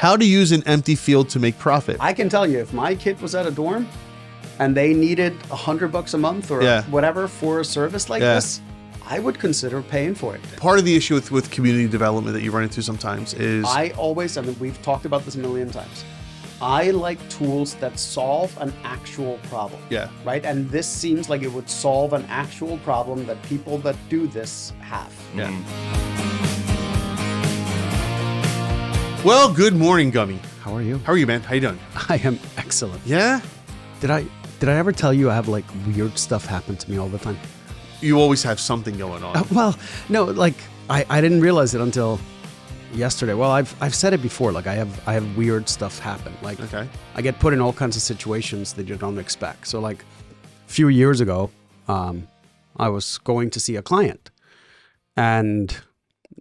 How to use an empty field to make profit. I can tell you, if my kid was at a dorm and they needed $100 a month or whatever for a service like this, I would consider paying for it. Part of the issue with community development that you run into sometimes is... I mean, we've talked about this a million times. I like tools that solve an actual problem. Yeah. Right? And this seems like it would solve an actual problem that people that do this have. Yeah. Well, good morning, Gummy. How are you? How are you, man? How you doing? I am excellent. Yeah? Did I ever tell you I have like weird stuff happen to me all the time? You always have something going on. Well, no, like I didn't realize it until yesterday. Well, I've said it before. Like I have weird stuff happen. Like I get put in all kinds of situations that you don't expect. So like a few years ago, I was going to see a client, and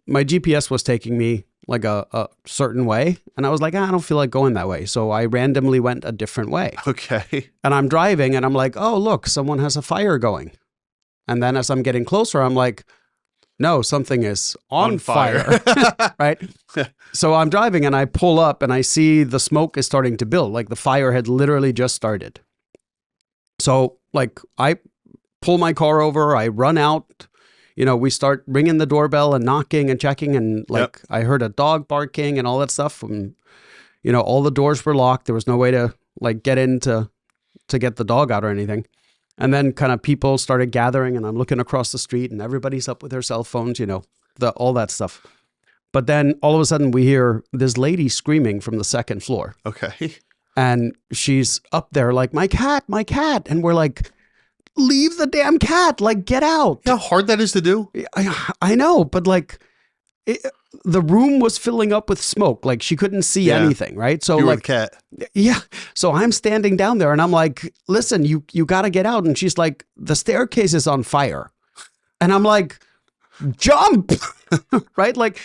my GPS was taking me like a certain way, and I was like, I don't feel like going that way. So I randomly went a different way. Okay. And I'm driving, and I'm like, oh look, someone has a fire going. And then as I'm getting closer, I'm like, no, something is on fire. Right? So I'm driving and I pull up and I see the smoke is starting to build. Like the fire had literally just started. So like I pull my car over, I run out, we start ringing the doorbell and knocking and checking. And like I heard a dog barking and all that stuff. And, all the doors were locked. There was no way to like get in to get the dog out or anything. And then kind of people started gathering, and I'm looking across the street and everybody's up with their cell phones, all that stuff. But then all of a sudden we hear this lady screaming from the second floor. Okay. And she's up there like, my cat. And we're like, leave the damn cat, like get out. You know how hard that is to do? I know, but like the room was filling up with smoke. Like she couldn't see anything, right? So You're like, a cat. Yeah. So I'm standing down there and I'm like, listen, you got to get out. And she's like, the staircase is on fire. And I'm like, jump, right? Like,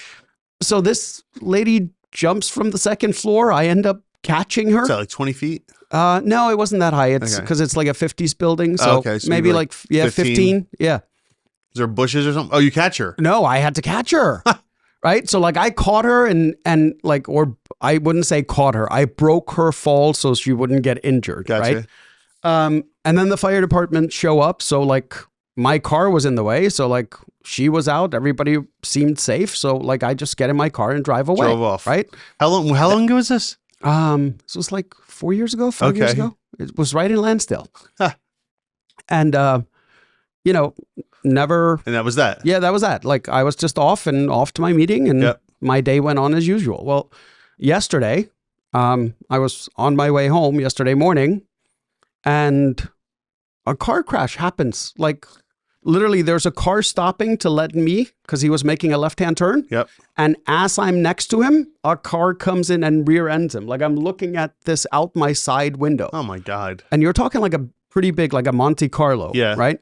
so this lady jumps from the second floor. I end up catching her. Is that like 20 feet? No, it wasn't that high. It's because it's like a 50s building. So, so maybe like 15. Yeah. Is there bushes or something? Oh, you catch her. No, I had to catch her. Right. So like I caught her and like, or I wouldn't say caught her. I broke her fall so she wouldn't get injured. Gotcha. Right. And then the fire department show up. So like my car was in the way. So like she was out. Everybody seemed safe. So like I just get in my car and drive away. Drove off. Right. How long ago was this? This was like 4 years ago, 5 years ago. It was right in Lansdale. And, never. And that was that. Yeah, that was that. Like I was just off to my meeting, and my day went on as usual. Well, yesterday, I was on my way home yesterday morning, and a car crash happens. Like literally there's a car stopping to let me, because he was making a left-hand turn. Yep. And as I'm next to him, a car comes in and rear ends him. Like I'm looking at this out my side window. Oh my God. And you're talking like a pretty big, like a Monte Carlo. Yeah. Right.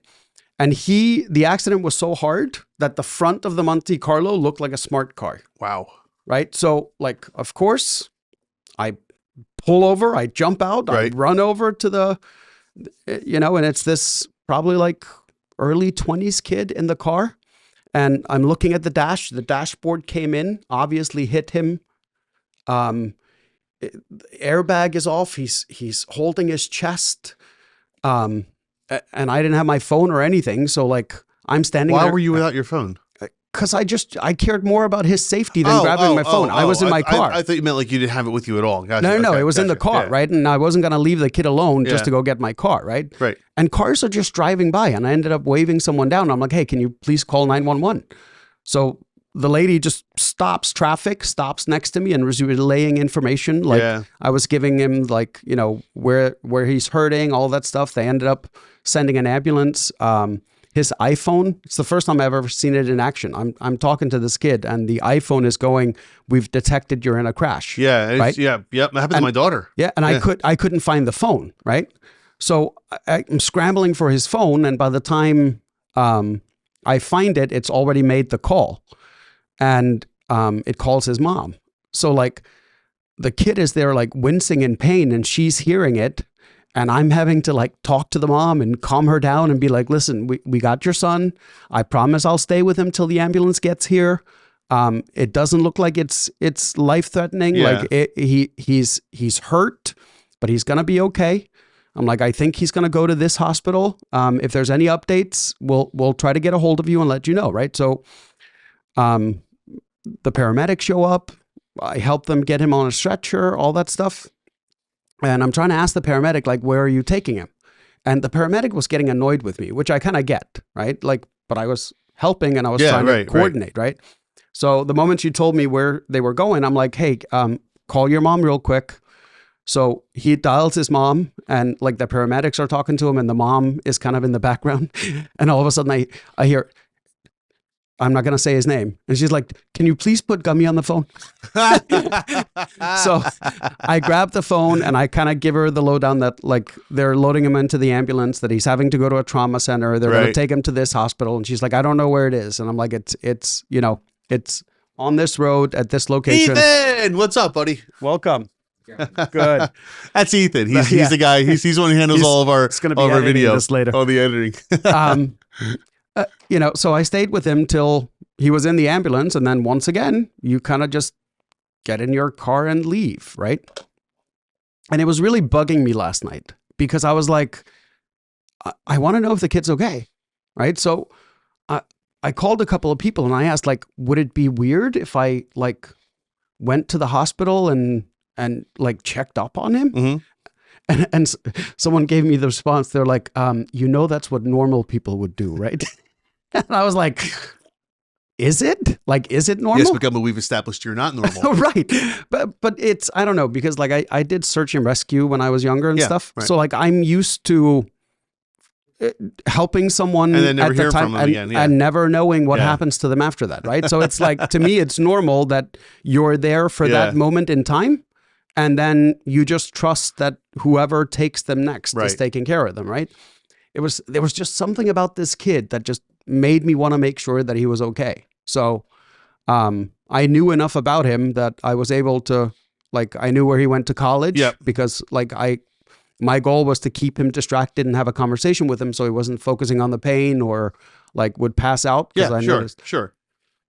And the accident was so hard that the front of the Monte Carlo looked like a smart car. Wow. Right. So like, of course, I pull over, I jump out, I run over to the, and it's this probably like early 20s kid in the car. And I'm looking at the dashboard came in, obviously hit him. The airbag is off. He's holding his chest. And I didn't have my phone or anything. So like I'm standing there. Why were you without your phone? Because I cared more about his safety than grabbing my phone. I was in my car. I thought you meant like you didn't have it with you at all. Gotcha. No, it was in the car, right? And I wasn't going to leave the kid alone just to go get my car, right? Right. And cars are just driving by, and I ended up waving someone down. I'm like, hey, can you please call 911? So the lady just stops next to me and was relaying information. Like I was giving him like, where he's hurting, all that stuff. They ended up sending an ambulance. His iPhone, it's the first time I've ever seen it in action. I'm talking to this kid and the iPhone is going, we've detected you're in a crash. Yeah. Right? Yep. That happened to my daughter. Yeah. And I couldn't find the phone. Right. So I'm scrambling for his phone. And by the time I find it, it's already made the call. And it calls his mom. So like the kid is there like wincing in pain and she's hearing it. And I'm having to like talk to the mom and calm her down and be like, listen, we got your son. I promise I'll stay with him till the ambulance gets here. It doesn't look like it's life-threatening. Yeah. Like he's hurt, but he's gonna be okay. I'm like, I think he's gonna go to this hospital. If there's any updates, we'll try to get a hold of you and let you know, right? So the paramedics show up. I help them get him on a stretcher, all that stuff. And I'm trying to ask the paramedic, like, where are you taking him? And the paramedic was getting annoyed with me, which I kind of get, right? Like, but I was helping and I was trying to coordinate, right? So the moment you told me where they were going, I'm like, hey, call your mom real quick. So he dials his mom, and like the paramedics are talking to him, and the mom is kind of in the background. And all of a sudden I hear, I'm not going to say his name. And she's like, can you please put Gummy on the phone? So I grab the phone and I kind of give her the lowdown that like they're loading him into the ambulance, that he's having to go to a trauma center. They're going to take him to this hospital. And she's like, I don't know where it is. And I'm like, it's on this road at this location. Ethan, what's up, buddy? Welcome. Good. That's Ethan. He's the guy. He's the one who handles all of our video. This later. Oh, the editing. So I stayed with him till he was in the ambulance. And then once again, you kind of just get in your car and leave, right? And it was really bugging me last night because I was like, I want to know if the kid's okay, right? So I called a couple of people and I asked, like, would it be weird if I like went to the hospital and like checked up on him? Mm-hmm. And someone gave me the response. They're like, that's what normal people would do, right? And I was like, is it? Like, is it normal? Yes, but we've established you're not normal. Right. But it's, I don't know, because like I did search and rescue when I was younger and stuff. Right. So like I'm used to helping someone and then never at the hear time from them again. And never knowing what happens to them after that, right? So it's like, to me, it's normal that you're there for that moment in time. And then you just trust that whoever takes them next is taking care of them, right? There was just something about this kid that just made me want to make sure that he was okay. So I knew enough about him that I was able to, like, I knew where he went to college because like my goal was to keep him distracted and have a conversation with him so he wasn't focusing on the pain or like would pass out. Yeah, sure.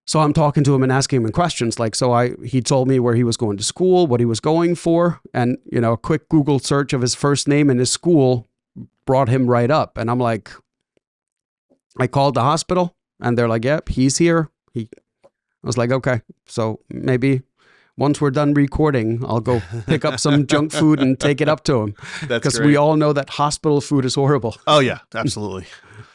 So I'm talking to him and asking him questions like, he told me where he was going to school, what he was going for. And, a quick Google search of his first name and his school brought him right up. And I'm like, I called the hospital and they're like, yep, he's here. I was like, okay, so maybe once we're done recording, I'll go pick up some junk food and take it up to him. Because we all know that hospital food is horrible. Oh yeah, absolutely.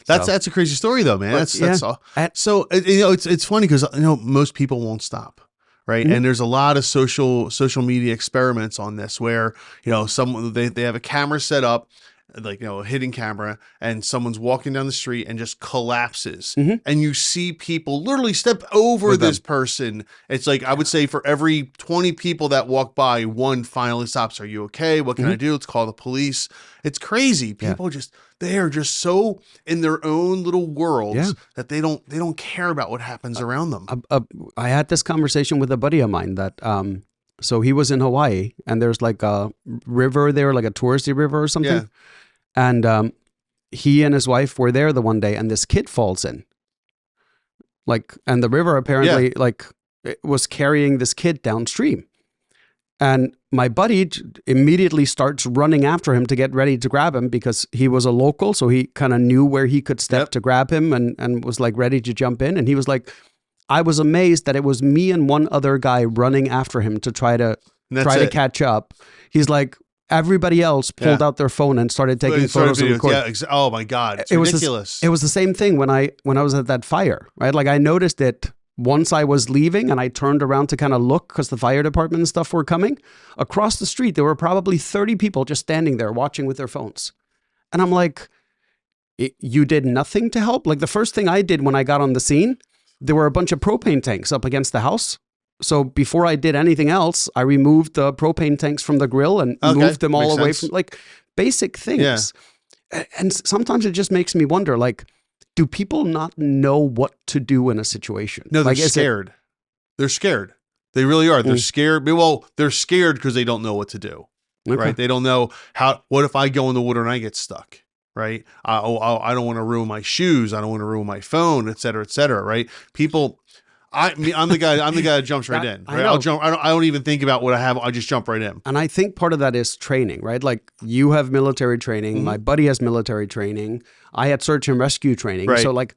That's a crazy story though, man. That's all. So it's funny because most people won't stop, right? Mm-hmm. And there's a lot of social media experiments on this where someone they have a camera set up, like a hidden camera, and someone's walking down the street and just collapses, and you see people literally step over this person. It's like I would say for every 20 people that walk by, one finally stops. Are you okay? What can I do? Let's call the police. It's crazy. People they are just so in their own little worlds that they don't care about what happens around them. I had this conversation with a buddy of mine that so he was in Hawaii and there's like a river there, like a touristy river or something. Yeah. And he and his wife were there the one day and this kid falls in. Like, and the river apparently it was carrying this kid downstream. And my buddy immediately starts running after him to get ready to grab him because he was a local. So he kind of knew where he could step to grab him and was like ready to jump in. And he was like, I was amazed that it was me and one other guy running after him to try to catch up. He's like, everybody else pulled out their phone and started taking photos and recording. Yeah, oh my God, it's ridiculous. It was the same thing when I was at that fire, right? Like I noticed it once I was leaving and I turned around to kind of look because the fire department and stuff were coming. Across the street, there were probably 30 people just standing there watching with their phones. And I'm like, you did nothing to help? Like the first thing I did when I got on the scene, there were a bunch of propane tanks up against the house. So before I did anything else, I removed the propane tanks from the grill and moved them all away from like basic things. Yeah. And sometimes it just makes me wonder, like, do people not know what to do in a situation? No, they're scared. They're scared. They really are. They're scared. Well, they're scared because they don't know what to do, right? They don't know what if I go in the water and I get stuck, right? I don't want to ruin my shoes. I don't want to ruin my phone, et cetera, right? People, I'm the guy that jumps right in. Right? I'll jump. I don't even think about what I have. I just jump right in. And I think part of that is training, right? Like you have military training. Mm-hmm. My buddy has military training. I had search and rescue training. Right. So like,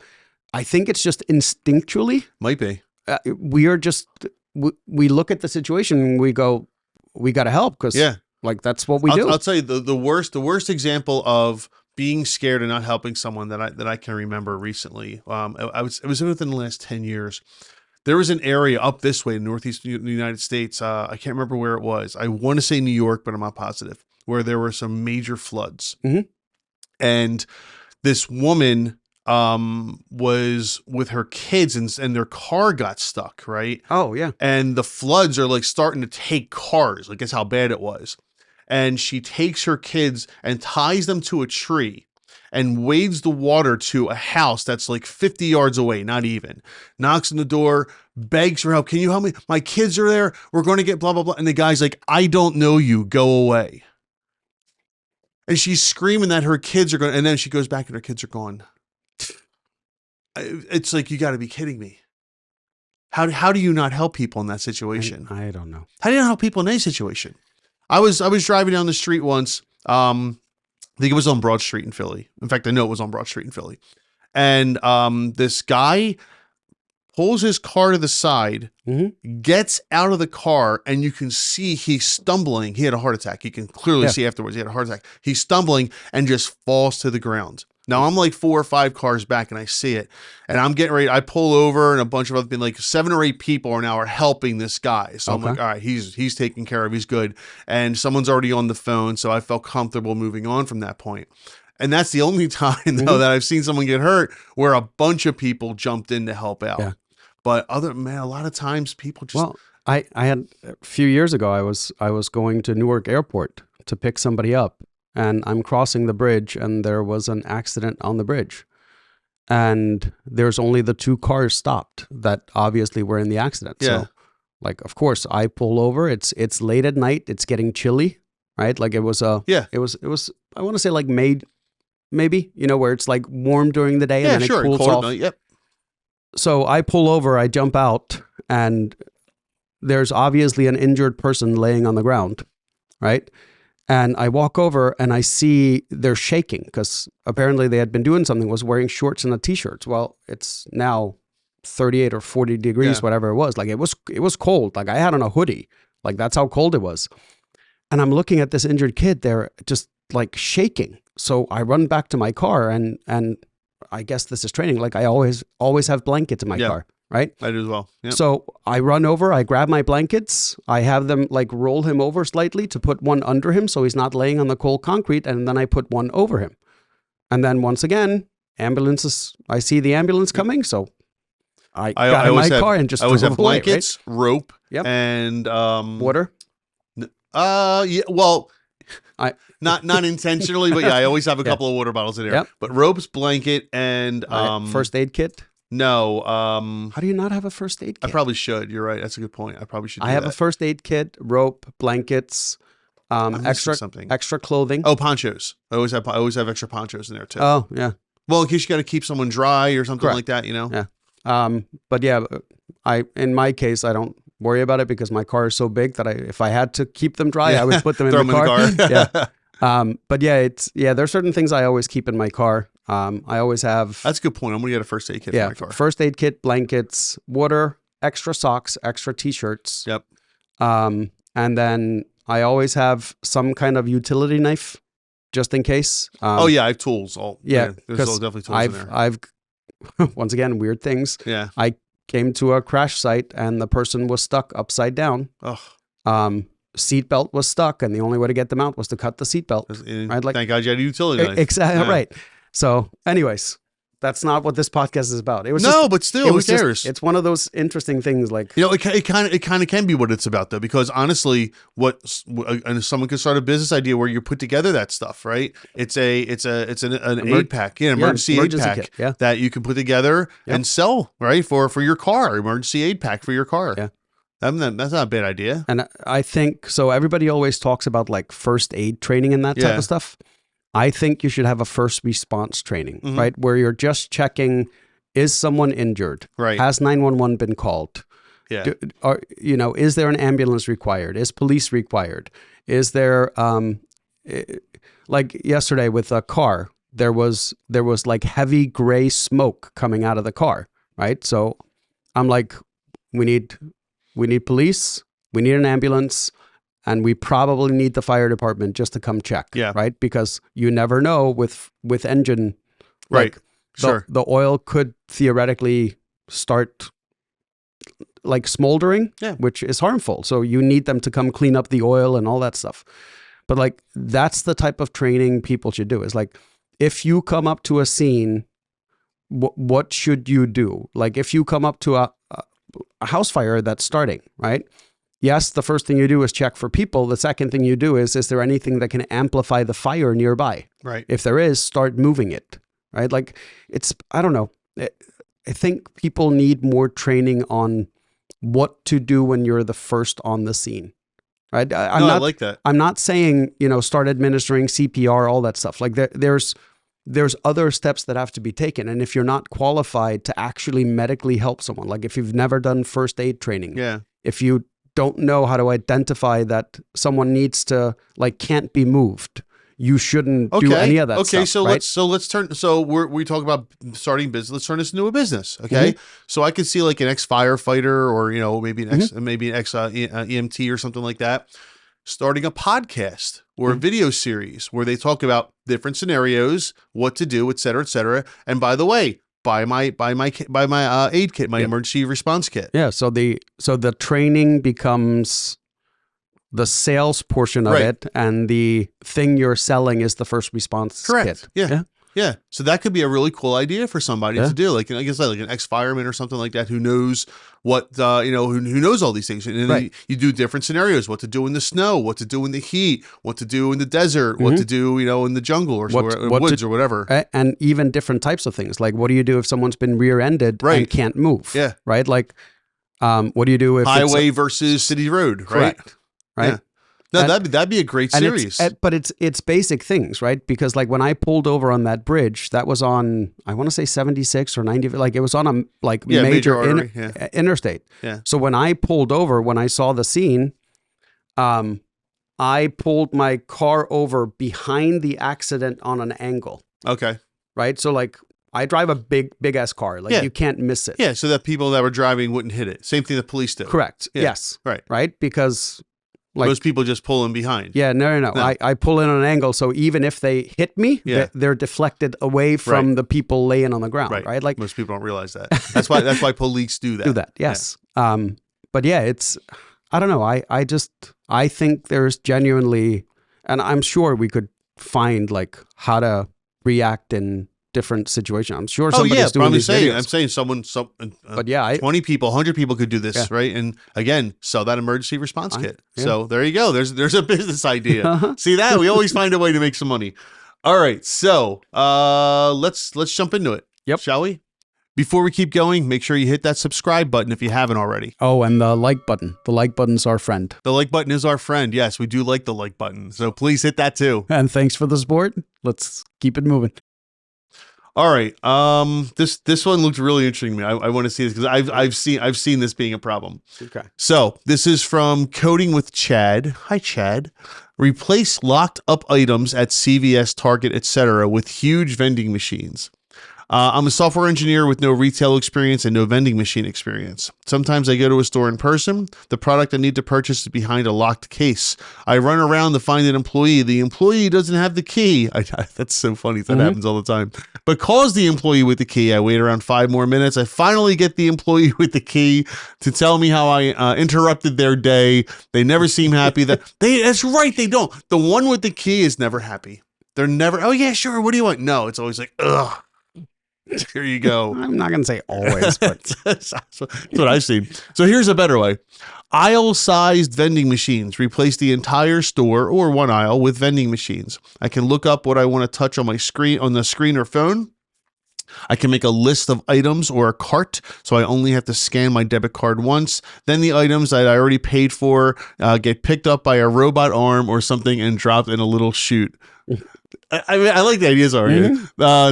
I think it's just instinctually. Might be. We are just, we look at the situation and we go, we got to help because like that's what we do. I'll tell you the worst example of being scared and not helping someone that I can remember recently. It was within the last 10 years. There was an area up this way in northeast United States. I can't remember where it was. I want to say New York, but I'm not positive, where there were some major floods. Mm-hmm. And this woman was with her kids and their car got stuck, right? Oh, yeah. And the floods are like starting to take cars. Like, that's how bad it was. And she takes her kids and ties them to a tree and wades the water to a house that's like 50 yards away, not even. Knocks on the door, begs for help. Can you help me? My kids are there. We're going to get blah, blah, blah. And the guy's like, I don't know you. Go away. And she's screaming that her kids are going, and then she goes back and her kids are gone. It's like, you got to be kidding me. How do you not help people in that situation? I don't know. How do you not help people in any situation? I was driving down the street once. I think it was on Broad Street in Philly. In fact, I know it was on Broad Street in Philly. And this guy pulls his car to the side, mm-hmm. gets out of the car, and you can see he's stumbling. He had a heart attack. You can clearly see afterwards he had a heart attack. He's stumbling and just falls to the ground. Now, I'm like 4 or 5 cars back and I see it. And I'm getting ready. I pull over and a bunch of other people, like 7 or 8 people are helping this guy. So I'm like, all right, he's taken care of. He's good. And someone's already on the phone. So I felt comfortable moving on from that point. And that's the only time, though, mm-hmm. that I've seen someone get hurt where a bunch of people jumped in to help out. Yeah. But a lot of times people just... Well, I had a few years ago, I was going to Newark Airport to pick somebody up. And I'm crossing the bridge and there was an accident on the bridge. And there's only the 2 cars stopped that obviously were in the accident. Yeah. So like, of course, I pull over. It's late at night. It's getting chilly, right? Like it was it was I want to say like May, maybe, where it's like warm during the day and then it cools off. Yep. So I pull over, I jump out, and there's obviously an injured person laying on the ground, right? And I walk over and I see they're shaking because apparently they had been doing something, was wearing shorts and a t-shirt. Well, it's now 38 or 40 degrees, whatever it was. Like it was cold. Like I had on a hoodie. Like that's how cold it was. And I'm looking at this injured kid. They're just like shaking. So I run back to my car and I guess this is training. Like I always have blankets in my car. Right? I do as well. Yep. So I run over, I grab my blankets, I have them like roll him over slightly to put one under him so he's not laying on the cold concrete, and then I put one over him. And then once again, ambulances, I see the ambulance coming, so I got in my car and just I always have away, blankets, right? rope, and water. Yeah, well, not intentionally, but I always have a couple of water bottles in there. Yep. But ropes, blanket, and first aid kit. No. How do you not have a first aid kit? I probably should. You're right. That's a good point. I probably should. I have a first aid kit, rope, blankets, extra clothing. Oh, ponchos. I always have extra ponchos in there too. Oh, yeah. Well, in case you got to keep someone dry or something like that, Yeah. But yeah, in my case, I don't worry about it because my car is so big that if I had to keep them dry, I would put them in the car. Yeah. But yeah, there's certain things I always keep in my car. I always have. That's a good point. I'm gonna get a first aid kit for my car. First aid kit, blankets, water, extra socks, extra t-shirts. Yep. And then I always have some kind of utility knife, just in case. I have tools. There's definitely tools in there. I've once again weird things. Yeah. I came to a crash site and the person was stuck upside down. Oh. Seatbelt was stuck, and the only way to get them out was to cut the seatbelt. Right? Like, thank God you had a utility knife. Exactly right. So, anyways, that's not what this podcast is about. It was but still, who cares? It's one of those interesting things. Like it kind of can be what it's about, though, because honestly, and someone could start a business idea where you put together that stuff, right? It's an aid pack, emergency aid pack that you can put together and sell, right, for your car, emergency aid pack for your car. Yeah. That's not a bad idea. And I think, so everybody always talks about like first aid training and that type of stuff. I think you should have a first response training, right? Where you're just checking is someone injured? Right. Has 911 been called? Yeah. Is there an ambulance required? Is police required? Is there, like yesterday with a car, there was like heavy gray smoke coming out of the car, right? So I'm like, we need police, we need an ambulance, and we probably need the fire department just to come check, right? Because you never know with engine, right? Like the oil could theoretically start like smoldering, which is harmful. So you need them to come clean up the oil and all that stuff. But like, that's the type of training people should do. Is like, if you come up to a scene, what should you do? Like, if you come up to a house fire that's starting, right? Yes, the first thing you do is check for people. The second thing you do is there anything that can amplify the fire nearby? Right. If there is, start moving it, right? Like, I don't know. I think people need more training on what to do when you're the first on the scene, right? I like that. I'm not saying, start administering CPR, all that stuff. Like there's other steps that have to be taken. And if you're not qualified to actually medically help someone, like if you've never done first aid training, if you don't know how to identify that someone needs to, like, can't be moved, you shouldn't do any of that stuff. Okay, so right? let's turn. So we talk about starting business. Let's turn this into a business. Okay, so I could see like an ex firefighter, or maybe an ex EMT or something like that, starting a podcast or a video series where they talk about different scenarios, what to do, et cetera, et cetera. And by the way, buy my aid kit, my emergency response kit. Yeah. So the training becomes the sales portion of it, and the thing you're selling is the first response kit. Yeah. So that could be a really cool idea for somebody to do, like, like I said, like an ex-fireman or something like that who knows what, who knows all these things. And then you do different scenarios, what to do in the snow, what to do in the heat, what to do in the desert, what to do, in the jungle or woods or whatever. And even different types of things. Like, what do you do if someone's been rear-ended and can't move? Yeah. Right? Like, what do you do if highway versus city road, right? Correct. Right. Yeah. No, that'd be a great series. But it's basic things, right? Because like when I pulled over on that bridge, that was on, I want to say 76 or 90, like it was on a major artery, interstate. Yeah. So when I pulled over, when I saw the scene, I pulled my car over behind the accident on an angle. Okay. Right. So like, I drive a big ass car. Like you can't miss it. Yeah. So that people that were driving wouldn't hit it. Same thing the police do. Correct. Yeah. Yes. Right. Right. Because like, most people just pull in behind. Yeah, no. I pull in on an angle, so even if they hit me, they're deflected away from the people laying on the ground. Right. Like most people don't realize that. That's why police do that. Do that. Yes. Yeah. But yeah, it's, I don't know. I think there's genuinely, and I'm sure we could find like how to react in different situations. I'm sure somebody's doing these videos. I'm saying but 20 people, 100 people could do this, right? And again, sell that emergency response kit. Yeah. So there you go. There's a business idea. See that? We always find a way to make some money. All right. So let's jump into it. Yep. Shall we? Before we keep going, make sure you hit that subscribe button if you haven't already. Oh, and the like button. The like button's our friend. The like button is our friend. Yes, we do like the like button. So please hit that too. And thanks for the support. Let's keep it moving. All right. This one looked really interesting to me. I want to see this because I've seen this being a problem. Okay. So this is from Coding with Chad. Hi, Chad. Replace locked up items at CVS, Target, etc. with huge vending machines. I'm a software engineer with no retail experience and no vending machine experience. Sometimes I go to a store in person. The product I need to purchase is behind a locked case. I run around to find an employee. The employee doesn't have the key. That's so funny. That happens all the time. But calls the employee with the key. I wait around 5 more minutes. I finally get the employee with the key to tell me how I interrupted their day. They never seem happy. That's right. They don't. The one with the key is never happy. They're never, oh yeah, sure. What do you want? No, it's always like, ugh. Here you go. I'm not going to say always, but that's what I've seen. So here's a better way. Aisle-sized vending machines. Replace the entire store or one aisle with vending machines. I can look up what I want to touch on the screen or phone. I can make a list of items or a cart, so I only have to scan my debit card once. Then the items that I already paid for get picked up by a robot arm or something and dropped in a little chute. I mean, I like the ideas already.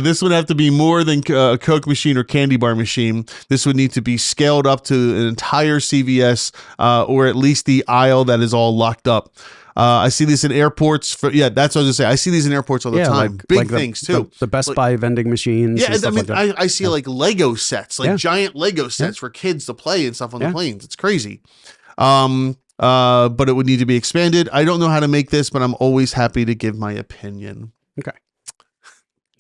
This would have to be more than a Coke machine or candy bar machine. This would need to be scaled up to an entire CVS, or at least the aisle that is all locked up. I see this in airports. That's what I was going to say. I see these in airports all the time. Big things too. The Best Buy vending machines. Yeah, I mean, I see like Lego sets, like giant Lego sets for kids to play and stuff on the planes. It's crazy. But it would need to be expanded. I don't know how to make this, but I'm always happy to give my opinion. Okay.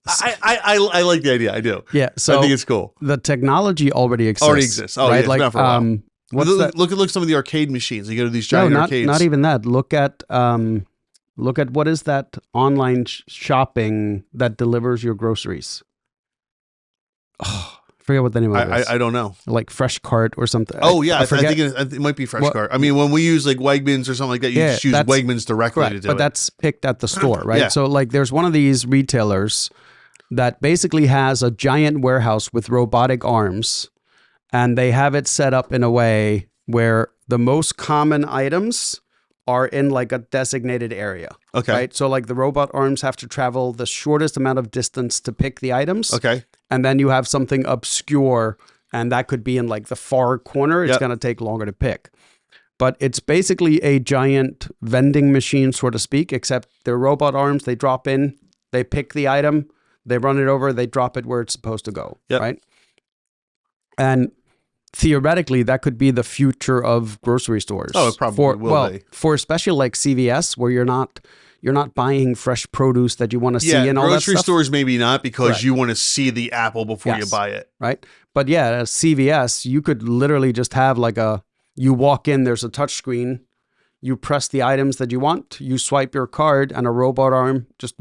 I like the idea. I do. Yeah. So I think it's cool. The technology already exists. Oh, right? Yeah, like, not for a while. Look at some of the arcade machines. You go to these giant arcades. Not even that. Look at what is that online shopping that delivers your groceries? Oh, I forget what the name of it is. I don't know. Like Fresh Cart or something. Oh, yeah. I think it might be Fresh Cart. I mean, when we use like Wegmans or something like that, you just use Wegmans directly to do it. But that's picked at the store, right? Yeah. So like there's one of these retailers that basically has a giant warehouse with robotic arms, and they have it set up in a way where the most common items are in like a designated area. Okay. Right? So like the robot arms have to travel the shortest amount of distance to pick the items. Okay. And then you have something obscure, and that could be in like the far corner. It's going to take longer to pick. But it's basically a giant vending machine, so to speak, except they're robot arms. They drop in, they pick the item, they run it over, they drop it where it's supposed to go. Yep. Right? And theoretically, that could be the future of grocery stores. Oh, it probably will be. For especially like CVS, where you're not buying fresh produce that you want to see and all that stuff. Grocery stores maybe not, because you want to see the apple before you buy it. Right. But yeah, at CVS, you could literally just have like you walk in, there's a touch screen, you press the items that you want, you swipe your card, and a robot arm just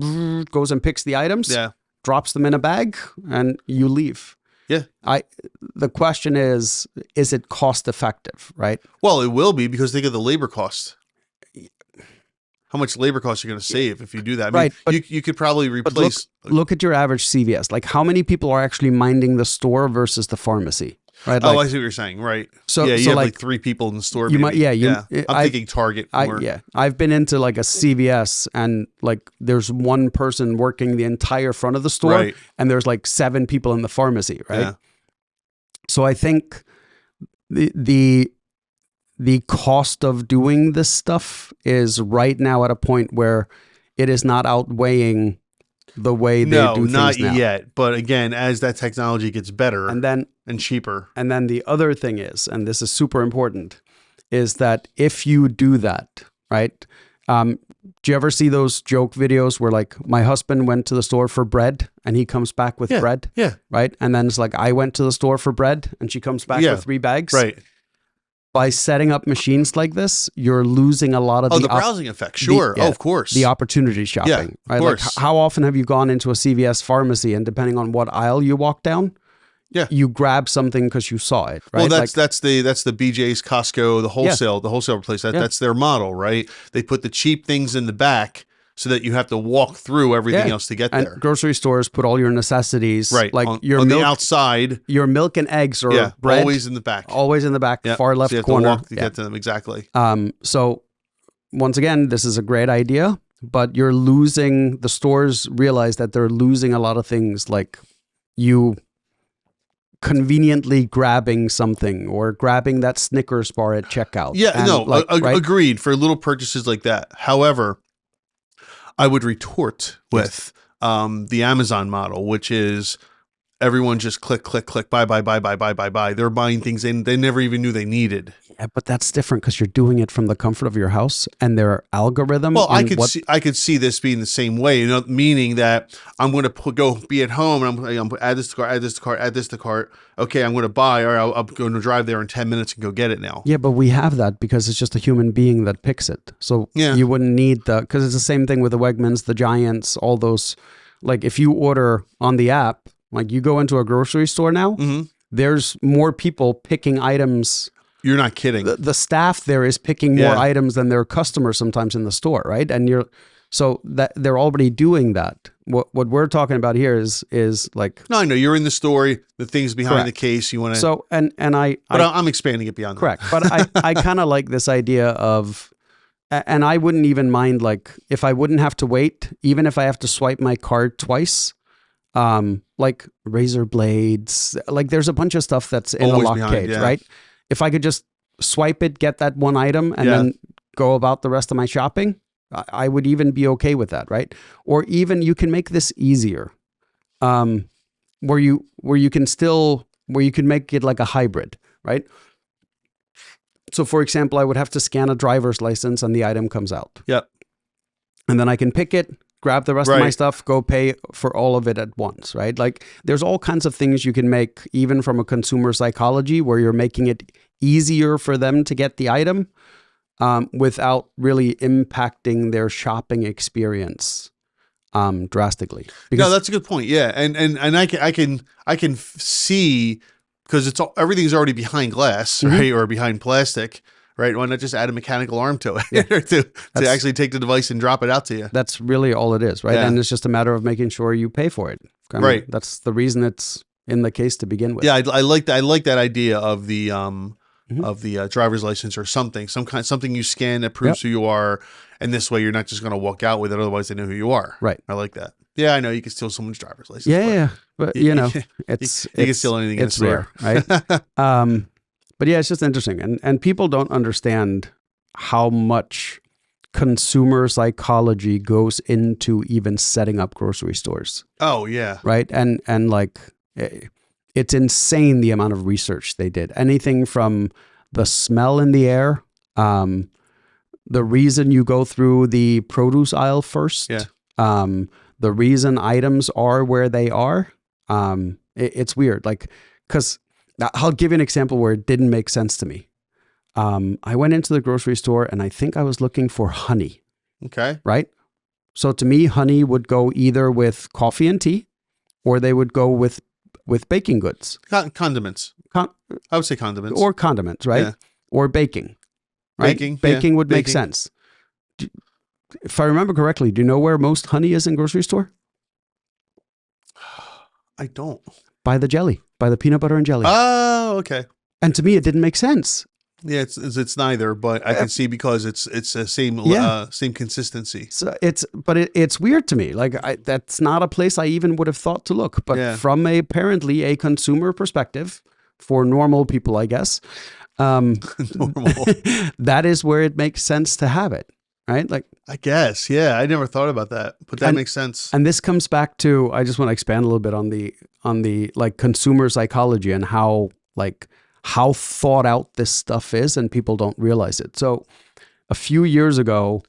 goes and picks the items, drops them in a bag, and you leave. Yeah. The question is it cost effective, right? Well, it will be, because think of the labor cost. How much labor costs you're going to save if you do that. I mean, but you could probably replace. Look at your average CVS. Like, how many people are actually minding the store versus the pharmacy? Right? Like, I see what you're saying. Right. So you have like 3 people in the store. I'm thinking Target more. I've been into like a CVS, and like there's one person working the entire front of the store, and there's like 7 people in the pharmacy. Right. Yeah. So I think the cost of doing this stuff is right now at a point where it is not outweighing the way they do things now. No, not yet. But again, as that technology gets better and cheaper. And then the other thing is, and this is super important, is that if you do that, right? Do you ever see those joke videos where like my husband went to the store for bread and he comes back with bread? Yeah. Right? And then it's like I went to the store for bread and she comes back with 3 bags. Right. By setting up machines like this, you're losing a lot of the browsing effect. Sure. Of course. The opportunity shopping. Yeah, of right? course. Like, how often have you gone into a CVS pharmacy, and depending on what aisle you walk down, you grab something because you saw it. Right? Well, that's the BJ's, Costco, the wholesale place. That's their model, right? They put the cheap things in the back, so that you have to walk through everything else to get there. And grocery stores put all your necessities, like on the outside. Your milk and eggs or bread, always in the back. Always in the back, far left so you have corner. To walk to get to them, exactly. So once again, this is a great idea, but you're losing. The stores realize that they're losing a lot of things, like you conveniently grabbing something or grabbing that Snickers bar at checkout. Agreed for little purchases like that. However, I would retort with the Amazon model, which is everyone just click, buy. They're buying things they never even knew they needed. Yeah, but that's different because you're doing it from the comfort of your house and their algorithm. Well, I could see this being the same way, meaning that I'm going to go be at home and I'm add this to cart, add this to cart. Okay, I'm going to buy, or I'm going to drive there in 10 minutes and go get it now. Yeah, but we have that because it's just a human being that picks it. So you wouldn't need because it's the same thing with the Wegmans, the Giants, all those. Like if you order on the app, like you go into a grocery store now, there's more people picking items. You're not kidding. The staff there is picking more items than their customers sometimes in the store, right? And so that they're already doing that. What we're talking about here is like no, I know you're in the story, the things behind the case you want to. So and I'm expanding it beyond. Correct, but I kind of like this idea of And I wouldn't even mind, like, if I wouldn't have to wait, even if I have to swipe my card twice, like razor blades, like there's a bunch of stuff that's in Always a lock behind, cage, yeah. right? If I could just swipe it, get that one item, and then go about the rest of my shopping, I would even be okay with that, right? Or even you can make this easier, where you can make it like a hybrid, right? So for example, I would have to scan a driver's license and the item comes out. Yep. And then I can pick it, grab the rest of my stuff, go pay for all of it at once, right? Like there's all kinds of things you can make even from a consumer psychology where you're making it easier for them to get the item without really impacting their shopping experience drastically. No, that's a good point. Yeah. And I can see, because everything's already behind glass, right? Or behind plastic, right? Why not just add a mechanical arm to it to actually take the device and drop it out to you? That's really all it is, right? Yeah. And it's just a matter of making sure you pay for it. Right. That's the reason it's in the case to begin with. Yeah, I like that. I like that idea of the driver's license or something you scan that proves who you are, and this way you're not just going to walk out with it. Otherwise, they know who you are. Right. I like that. Yeah, I know you can steal someone's driver's license. Yeah, but you know, you can steal anything. It's rare, right? But yeah, it's just interesting, and people don't understand how much consumer psychology goes into even setting up grocery stores. Oh yeah, right, and like it's insane the amount of research they did. Anything from the smell in the air, the reason you go through the produce aisle first. Yeah. The reason items are where they are, it's weird. Like, because I'll give you an example where it didn't make sense to me. I went into the grocery store and I think I was looking for honey. Okay. Right? So to me, honey would go either with coffee and tea, or they would go with baking goods. Condiments. I would say condiments. Or condiments, right? Yeah. Or baking. Right? Baking would make sense. If I remember correctly, do you know where most honey is in grocery store? I don't. By the jelly, by the peanut butter and jelly. Oh, okay. And to me, it didn't make sense. Yeah, it's neither, but I can see because it's the same same consistency. So it's weird to me. Like that's not a place I even would have thought to look. But from apparently a consumer perspective, for normal people, I guess, normal. That is where it makes sense to have it. Right? Like, I guess, yeah. I never thought about that, but that makes sense. And this comes back to, I just want to expand a little bit on the like consumer psychology and how thought out this stuff is, and people don't realize it. So a few years ago,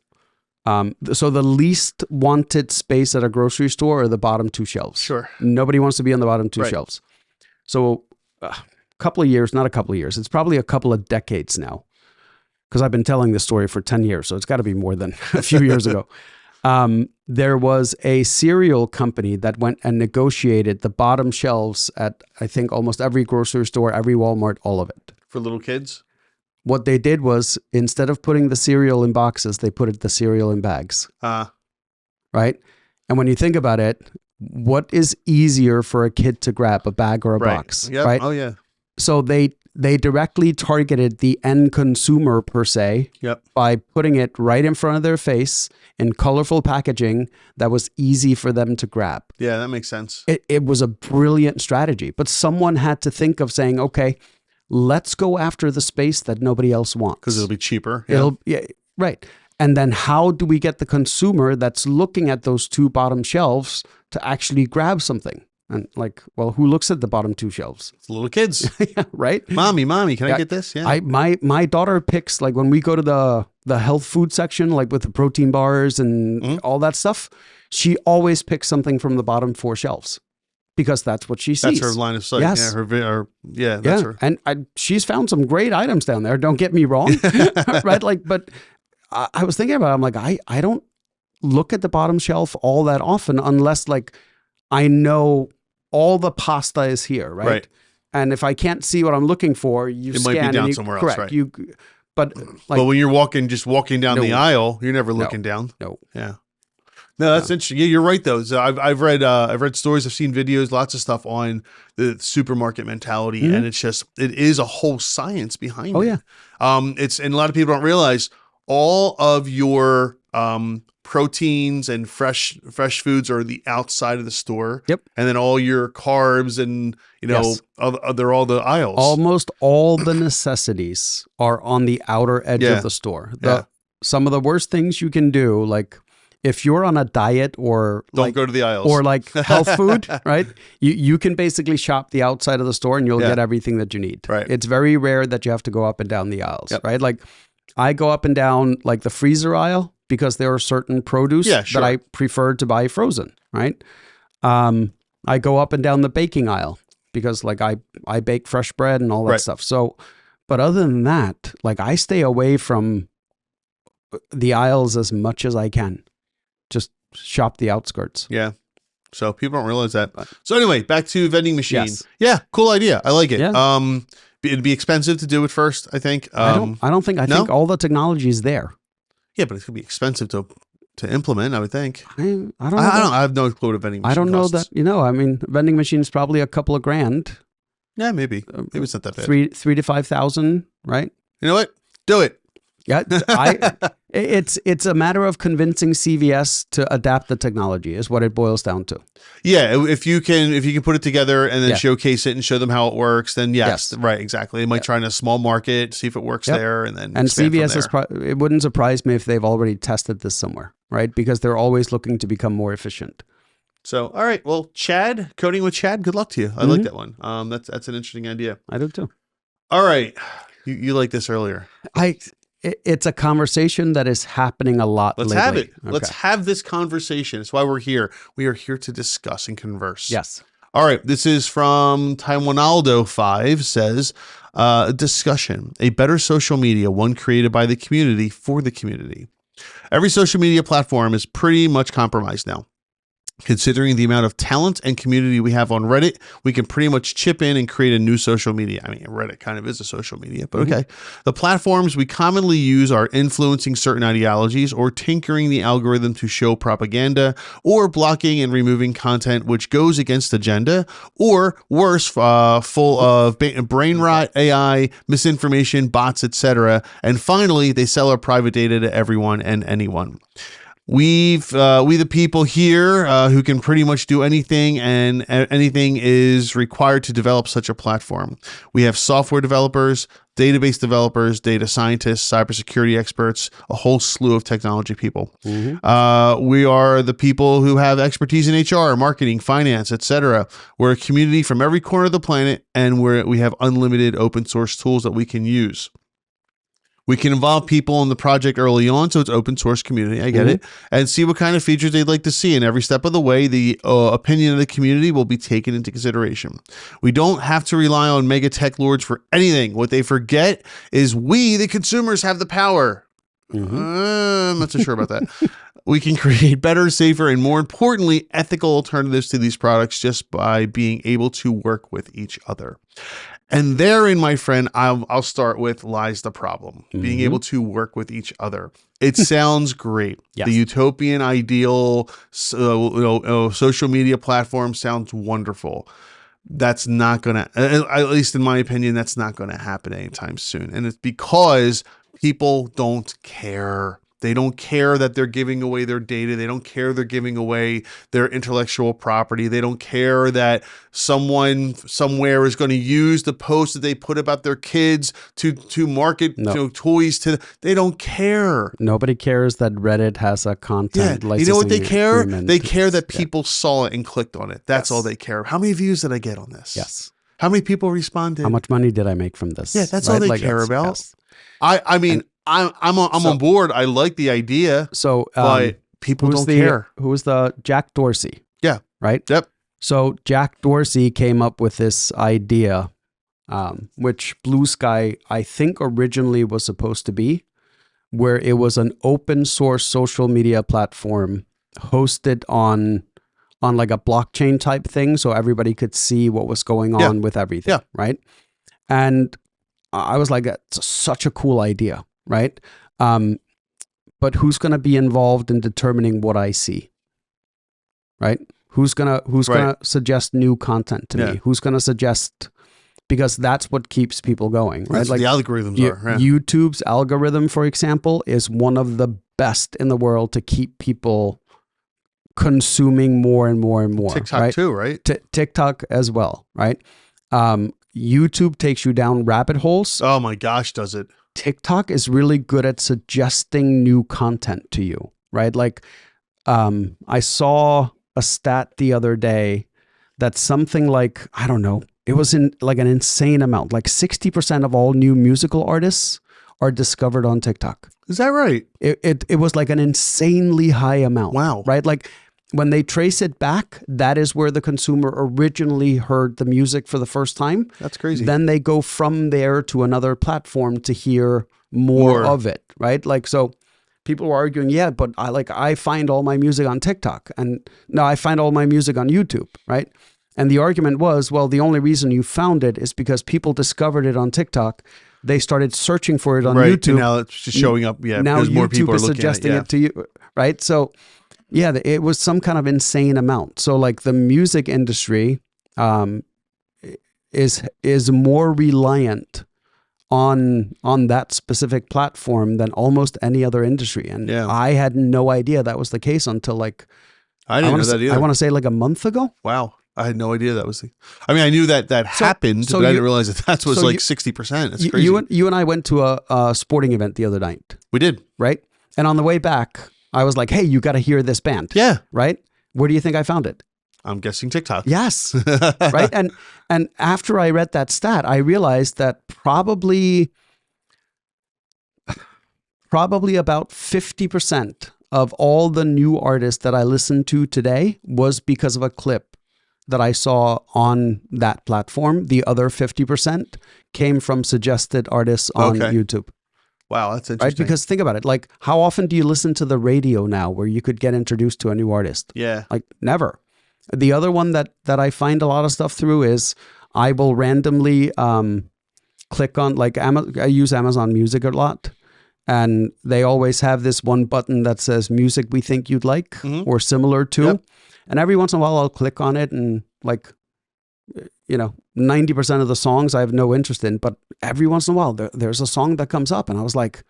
so the least wanted space at a grocery store are the bottom two shelves. Sure. Nobody wants to be on the bottom two shelves. So not a couple of years, it's probably a couple of decades now, because I've been telling this story for 10 years, so it's got to be more than a few years ago. There was a cereal company that went and negotiated the bottom shelves at, I think, almost every grocery store, every Walmart, all of it. For little kids? What they did was, instead of putting the cereal in boxes, they put the cereal in bags. Right? And when you think about it, what is easier for a kid to grab, a bag or a box? Yep. Right? Oh, yeah. So they directly targeted the end consumer per se by putting it right in front of their face in colorful packaging that was easy for them to grab. Yeah, that makes sense. It was a brilliant strategy, but someone had to think of saying, okay, let's go after the space that nobody else wants. Because it'll be cheaper. Yeah, right. And then how do we get the consumer that's looking at those two bottom shelves to actually grab something? And like, well, who looks at the bottom two shelves? It's little kids. Yeah, right? Mommy, can I get this? Yeah. My daughter picks, like when we go to the health food section, like with the protein bars and all that stuff, she always picks something from the bottom four shelves because that's what she sees. That's her line of sight. Yes. Yeah, that's her. And she's found some great items down there. Don't get me wrong. Right? Like, but I was thinking about it. I'm like, I don't look at the bottom shelf all that often unless like I know all the pasta is here, right? And if I can't see what I'm looking for, it might be down somewhere else, right? But when you're walking down the aisle, you're never looking down. No. Yeah. No, that's interesting. Yeah, you're right though. So I've read stories, I've seen videos, lots of stuff on the supermarket mentality, and it is a whole science behind it. Oh yeah. And a lot of people don't realize all of your proteins and fresh foods are the outside of the store. Yep. And then all your carbs and, they're all the aisles. Almost all the necessities are on the outer edge of the store. Some of the worst things you can do, like if you're on a diet or don't go to the aisles or like health food, right? You can basically shop the outside of the store and you'll get everything that you need. Right. It's very rare that you have to go up and down the aisles, right? Like I go up and down like the freezer aisle because there are certain produce that I prefer to buy frozen, right? I go up and down the baking aisle because like I bake fresh bread and all that stuff. So, but other than that, like I stay away from the aisles as much as I can. Just shop the outskirts. Yeah. So people don't realize that. So anyway, back to vending machine. Yes. Yeah, cool idea. I like it. Yeah. It'd be expensive to do it first, I think. I think all the technology is there. Yeah, but it's gonna be expensive to implement, I would think. I don't know. I have no clue what a vending machine I don't know costs. that, vending machine is probably a couple of grand. Yeah, maybe. Maybe it's not that bad. 3,000 to 5,000, right? You know what? Do it. Yeah, it's a matter of convincing CVS to adapt the technology is what it boils down to. Yeah, if you can put it together and then showcase it and show them how it works, then yes. Right, exactly. They might try in a small market, see if it works there, and then CVS is it wouldn't surprise me if they've already tested this somewhere, right? Because they're always looking to become more efficient. So, all right, well, Chad, coding with Chad, good luck to you. I like that one. That's an interesting idea. I do too. All right, you liked this earlier. It's a conversation that is happening a lot lately. Let's have it. Okay. Let's have this conversation. That's why we're here. We are here to discuss and converse. Yes. All right. This is from Taiwanaldo5 says, discussion, a better social media, one created by the community for the community. Every social media platform is pretty much compromised now. Considering the amount of talent and community we have on Reddit, we can pretty much chip in and create a new social media. I mean, Reddit kind of is a social media, but okay. The platforms we commonly use are influencing certain ideologies or tinkering the algorithm to show propaganda or blocking and removing content which goes against agenda or worse, full of brain rot, AI, misinformation, bots, etc. And finally, they sell our private data to everyone and anyone. We the people here who can pretty much do anything, and anything is required to develop such a platform. We have software developers, database developers, data scientists, cybersecurity experts, a whole slew of technology people. We are the people who have expertise in HR, marketing, finance, etc. We're a community from every corner of the planet, and we have unlimited open source tools that we can use. We can involve people in the project early on, so it's open source community. I get it. And see what kind of features they'd like to see. And every step of the way, the opinion of the community will be taken into consideration. We don't have to rely on mega tech lords for anything. What they forget is we, the consumers, have the power. I'm not so sure about that. We can create better, safer, and more importantly, ethical alternatives to these products just by being able to work with each other. And therein, my friend, I'll start with lies the problem. Being able to work with each other. It sounds great. Yes. The utopian ideal social media platform sounds wonderful. That's not going to, at least in my opinion, that's not going to happen anytime soon. And it's because people don't care. They don't care that they're giving away their data. They don't care they're giving away their intellectual property. They don't care that someone somewhere is going to use the post that they put about their kids to market toys to. They don't care. Nobody cares that Reddit has a content licensing. You know what they care? Agreement. They care that people saw it and clicked on it. That's all they care. How many views did I get on this? Yes. How many people responded? How much money did I make from this? Yeah, that's all they care about. Yes. I mean, I'm on board. I like the idea. So, but people don't care. Who was the Jack Dorsey? Yeah. Right. Yep. So Jack Dorsey came up with this idea, which Blue Sky, I think, originally was supposed to be, where it was an open source social media platform hosted on like a blockchain type thing, so everybody could see what was going on with everything. Yeah. Right. And I was like, that's such a cool idea. Right. But who's going to be involved in determining what I see? Right. Who's going to suggest new content to me? Who's going to suggest because that's what keeps people going, right? That's what the algorithms are. Yeah. YouTube's algorithm, for example, is one of the best in the world to keep people consuming more and more and more. TikTok right? too, right? TikTok as well, right? YouTube takes you down rabbit holes. Oh my gosh, does it? TikTok is really good at suggesting new content to you, right? Like, I saw a stat the other day that something like, I don't know, it was in like an insane amount, like 60% of all new musical artists are discovered on TikTok. Is that right? It was like an insanely high amount. Wow. Right? Like when they trace it back, that is where the consumer originally heard the music for the first time. That's crazy. Then they go from there to another platform to hear more of it, right? Like, so people were arguing, yeah, but I find all my music on TikTok, and no, I find all my music on YouTube, right? And the argument was, well, the only reason you found it is because people discovered it on TikTok. They started searching for it on YouTube. And now it's just showing up. Yeah, now because more YouTube people are is looking suggesting at it. it to you, right? So, yeah, it was some kind of insane amount. So, like the music industry is more reliant on that specific platform than almost any other industry. And I had no idea that was the case until like I didn't know that either. I want to say like a month ago. Wow. I had no idea that was I mean, I knew that happened, but I didn't realize that was like 60%. That's crazy. You and I went to a sporting event the other night. We did. Right? And on the way back, I was like, hey, you got to hear this band. Yeah. Right? Where do you think I found it? I'm guessing TikTok. Yes. Right? And after I read that stat, I realized that probably about 50% of all the new artists that I listen to today was because of a clip that I saw on that platform. The other 50% came from suggested artists on YouTube. Wow, that's interesting. Right? Because think about it. Like, how often do you listen to the radio now where you could get introduced to a new artist? Yeah. Like, never. The other one that I find a lot of stuff through is I will randomly click on, like, I use Amazon Music a lot. And they always have this one button that says music we think you'd like or similar to. Yep. And every once in a while I'll click on it and 90% of the songs I have no interest in, but every once in a while there's a song that comes up and I was like,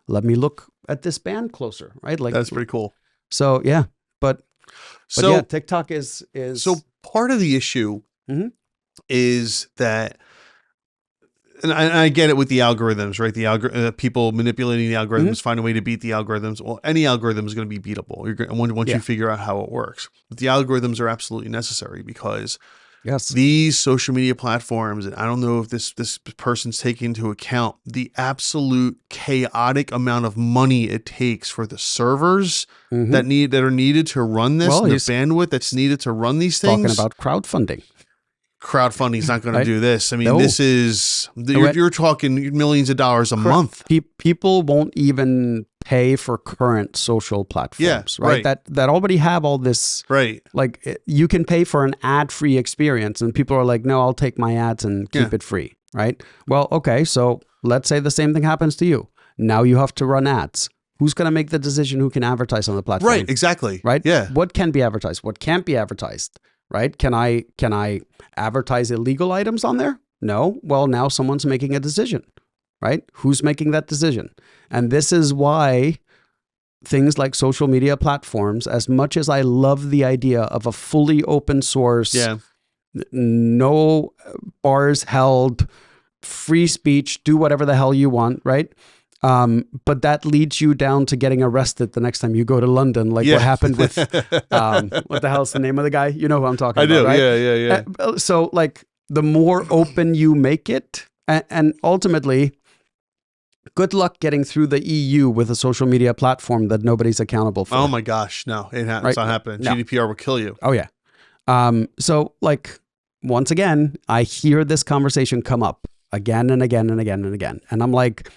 let me look at this band closer, right? Like, that's pretty cool. So yeah, but yeah, TikTok is so part of the issue is that, and I get it with the algorithms, right? The people manipulating the algorithms find a way to beat the algorithms. Well, any algorithm is going to be beatable. Once you figure out how it works. But the algorithms are absolutely necessary because these social media platforms, and I don't know if this person's taking into account the absolute chaotic amount of money it takes for the servers that are needed to run this, and the bandwidth that's needed to run these things. Talking about crowdfunding. Crowdfunding is not going to do this. I mean, this is, you're talking millions of dollars a month. People won't even pay for current social platforms, right? That already have all this, right? Like, you can pay for an ad-free experience and people are like, no, I'll take my ads and keep it free, right? Well, okay, so let's say the same thing happens to you. Now you have to run ads. Who's going to make the decision who can advertise on the platform? Right, exactly. Right? Yeah. What can be advertised? What can't be advertised? Right? Can I advertise illegal items on there? No. Well, now someone's making a decision, right? Who's making that decision? And this is why things like social media platforms, as much as I love the idea of a fully open source, no bars held, free speech, do whatever the hell you want, right? But that leads you down to getting arrested the next time you go to London, like what happened with, what the hell's the name of the guy? You know who I'm talking about, right? Yeah. So like the more open you make it, and ultimately, good luck getting through the EU with a social media platform that nobody's accountable for. Oh my gosh, no, it's not happening. No. GDPR will kill you. Oh yeah. So like, once again, I hear this conversation come up again and again and again and again. And I'm like,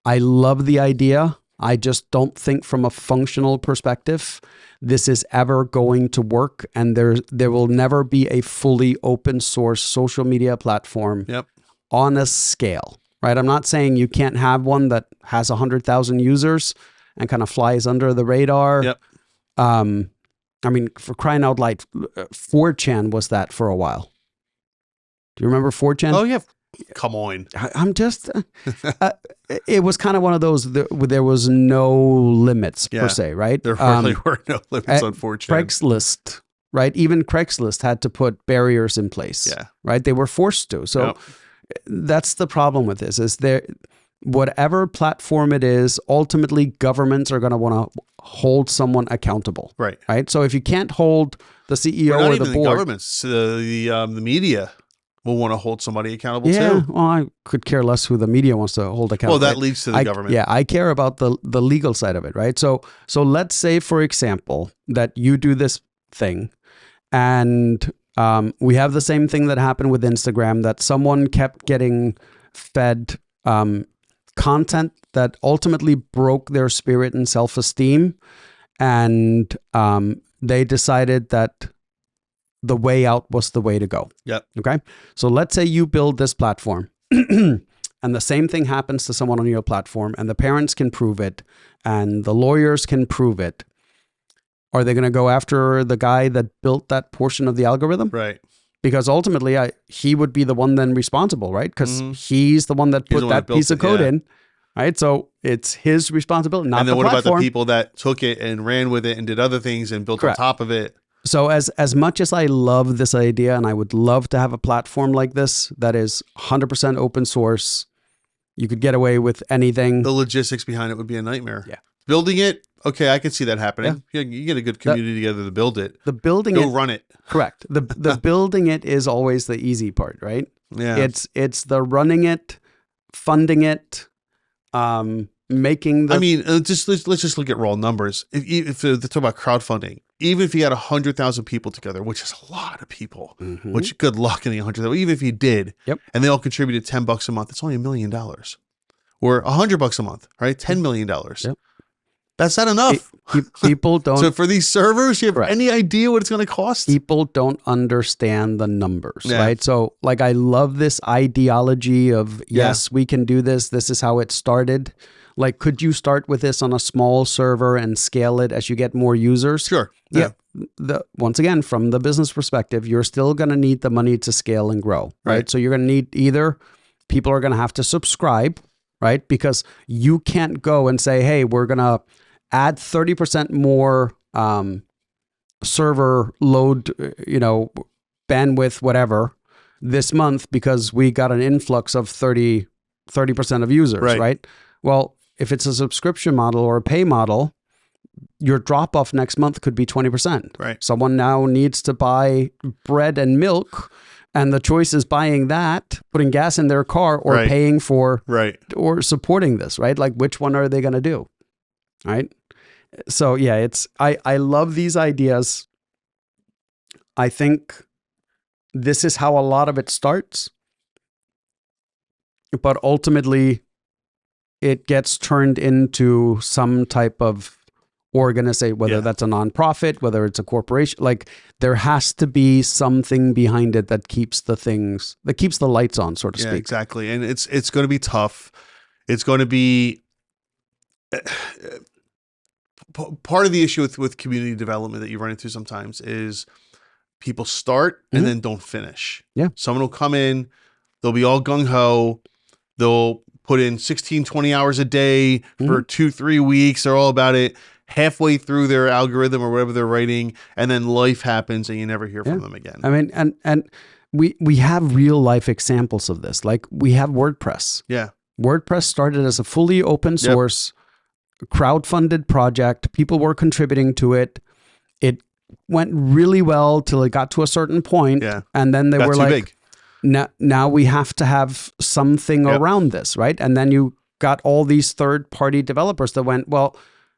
I love the idea. I just don't think from a functional perspective, this is ever going to work. And there will never be a fully open source social media platform on a scale, right? I'm not saying you can't have one that has 100,000 users and kind of flies under the radar. I mean, for crying out loud, 4chan was that for a while. Do you remember 4chan? Oh yeah. Come on. I'm just, it was kind of one of those, there was no limits per se, right? There really were no limits on 4chan. Craigslist, right? Even Craigslist had to put barriers in place, right? They were forced to. So that's the problem with this is whatever platform it is, ultimately governments are going to want to hold someone accountable. Right. Right. So if you can't hold the CEO or the board. Governments, the media will want to hold somebody accountable too. Yeah. Well, I could care less who the media wants to hold accountable. Well, that leads to the government. Yeah. I care about the legal side of it. Right. So let's say, for example, that you do this thing and we have the same thing that happened with Instagram, that someone kept getting fed content that ultimately broke their spirit and self-esteem. And they decided that the way out was the way to go. Yep. Okay. So let's say you build this platform and the same thing happens to someone on your platform and the parents can prove it and the lawyers can prove it. Are they going to go after the guy that built that portion of the algorithm? Right. Because ultimately he would be the one then responsible, right? Because he's the one that put that piece of code in. Right. So it's his responsibility, not the platform. And then what about the people that took it and ran with it and did other things and built on top of it? So as much as I love this idea and I would love to have a platform like this that is 100% open source, you could get away with anything. The logistics behind it would be a nightmare. Yeah. Building it, okay, I could see that happening. Yeah. You get a good community together to build it. The building Go run it. Correct. The building it is always the easy part, right? Yeah. It's the running it, funding it, making the. I mean, let's just look at raw numbers. If they talk about crowdfunding, even if you had 100,000 people together, which is a lot of people, which good luck getting 100,000. Even if you did, and they all contributed $10 a month, it's only $1 million, or $100 a month, right? $10 million. Yep. That's not enough. People don't. So for these servers, you have any idea what it's going to cost? People don't understand the numbers, right? So like, I love this ideology of, yes, we can do this. This is how it started. Like, could you start with this on a small server and scale it as you get more users? Sure. Yeah. Once again, from the business perspective, you're still going to need the money to scale and grow, right? So you're going to need either people are going to have to subscribe, right? Because you can't go and say, hey, we're going to add 30% more server load, bandwidth, whatever, this month because we got an influx of 30% of users, right? Well, if it's a subscription model or a pay model, your drop off next month could be 20%. Right. Someone now needs to buy bread and milk, and the choice is buying that, putting gas in their car, or paying for, or supporting this, right? Like, which one are they going to do? Right. So yeah, I love these ideas. I think this is how a lot of it starts, but ultimately it gets turned into some type of organization, whether that's a nonprofit, whether it's a corporation. Like, there has to be something behind it that keeps the lights on, so to speak. Exactly. And it's going to be tough. It's going to be part of the issue with community development that you run into sometimes is people start and then don't finish. Yeah. Someone will come in, they'll be all gung-ho, they'll put in 16, 20 hours a day for 2-3 weeks. They're all about it. Halfway through their algorithm or whatever they're writing, and then life happens and you never hear from them again. I mean, and we have real life examples of this. Like, we have WordPress. Yeah. WordPress started as a fully open source crowdfunded project. People were contributing to it. It went really well till it got to a certain point. Yeah. And then they were like, big. Now we have to have something around this, right? And then you got all these third-party developers that went, well,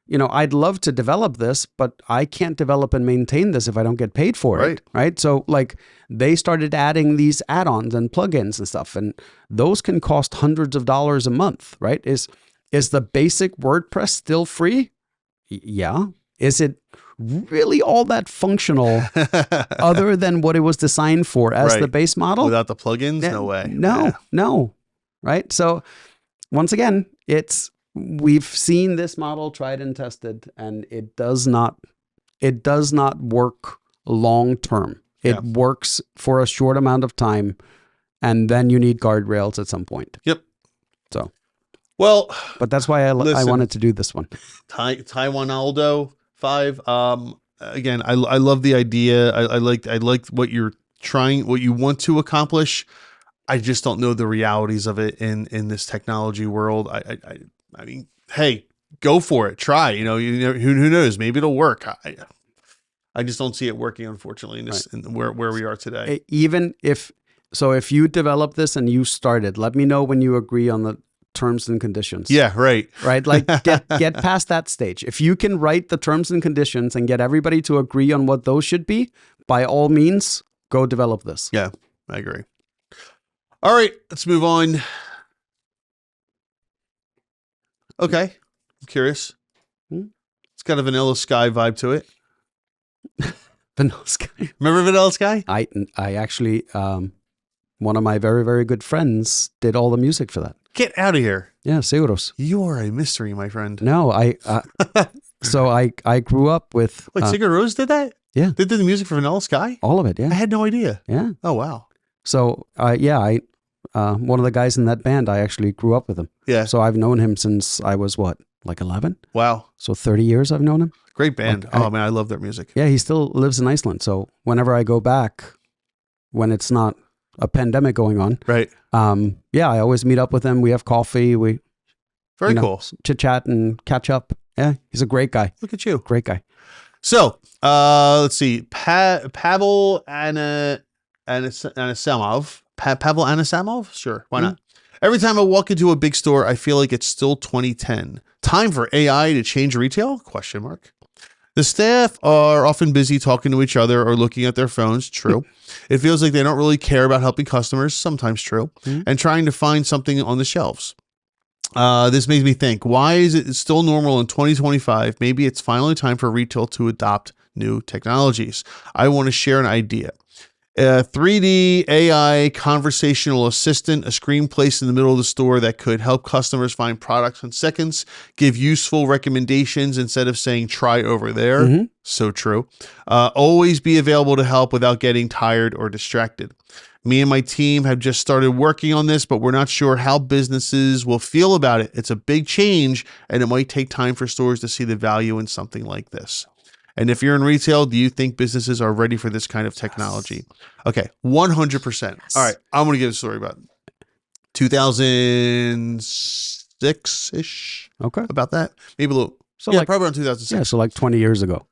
I'd love to develop this, but I can't develop and maintain this if I don't get paid for it, right? So like, they started adding these add-ons and plugins and stuff, and those can cost hundreds of dollars a month, right? Is the basic WordPress still free? Yeah. Is it really all that functional other than what it was designed for as the base model? Without the plugins? No way. No. Right? So once again, we've seen this model tried and tested, and it does not work long term. It works for a short amount of time, and then you need guardrails at some point. Yep. So, well, but that's why I wanted to do this one. Taiwan Aldo 5. Again, I love the idea. I like what you're trying, what you want to accomplish. I just don't know the realities of it in this technology world. I mean, hey, go for it. Try. You know, who knows? Maybe it'll work. I just don't see it working, unfortunately, in where we are today. Even if you develop this and you started, let me know when you agree on the terms and conditions. Yeah, right. Right? Like get past that stage. If you can write the terms and conditions and get everybody to agree on what those should be, by all means, go develop this. Yeah, I agree. All right, let's move on. Okay, I'm curious. It's got a Vanilla Sky vibe to it. Vanilla Sky. Remember Vanilla Sky? I actually, one of my very, very good friends did all the music for that. Get out of here. Yeah, seguros. You are a mystery, my friend. No, so I grew up with... Wait, Seguros did that? Yeah. They did the music for Vanilla Sky? All of it, yeah. I had no idea. Yeah. Oh, wow. So, I one of the guys in that band, I actually grew up with him. Yeah. So I've known him since I was, like 11? Wow. So 30 years I've known him. Great band. Oh, man, I love their music. Yeah, he still lives in Iceland. So whenever I go back, when it's not a pandemic going on, right? Yeah, I always meet up with him. We have coffee. We very cool. Chit chat and catch up. Yeah, he's a great guy. Look at you, great guy. So let's see, Pavel Anasamov. Pavel Anasamov? Sure, why not? Every time I walk into a big store, I feel like it's still 2010. Time for AI to change retail? ? The staff are often busy talking to each other or looking at their phones. True. It feels like they don't really care about helping customers. Sometimes true. And trying to find something on the shelves. This makes me think, why is it still normal in 2025? Maybe it's finally time for retail to adopt new technologies. I want to share an idea. A 3D AI conversational assistant, a screen placed in the middle of the store that could help customers find products in seconds, give useful recommendations instead of saying try over there. So true. Always be available to help without getting tired or distracted. Me and my team have just started working on this, but we're not sure how businesses will feel about it. It's a big change, and it might take time for stores to see the value in something like this. And if you're in retail, do you think businesses are ready for this kind of technology? Okay, 100%. All right, I'm going to give a story about 2006-ish. Okay. About that. Maybe a little. So yeah, probably around 2006. Yeah, so like 20 years ago.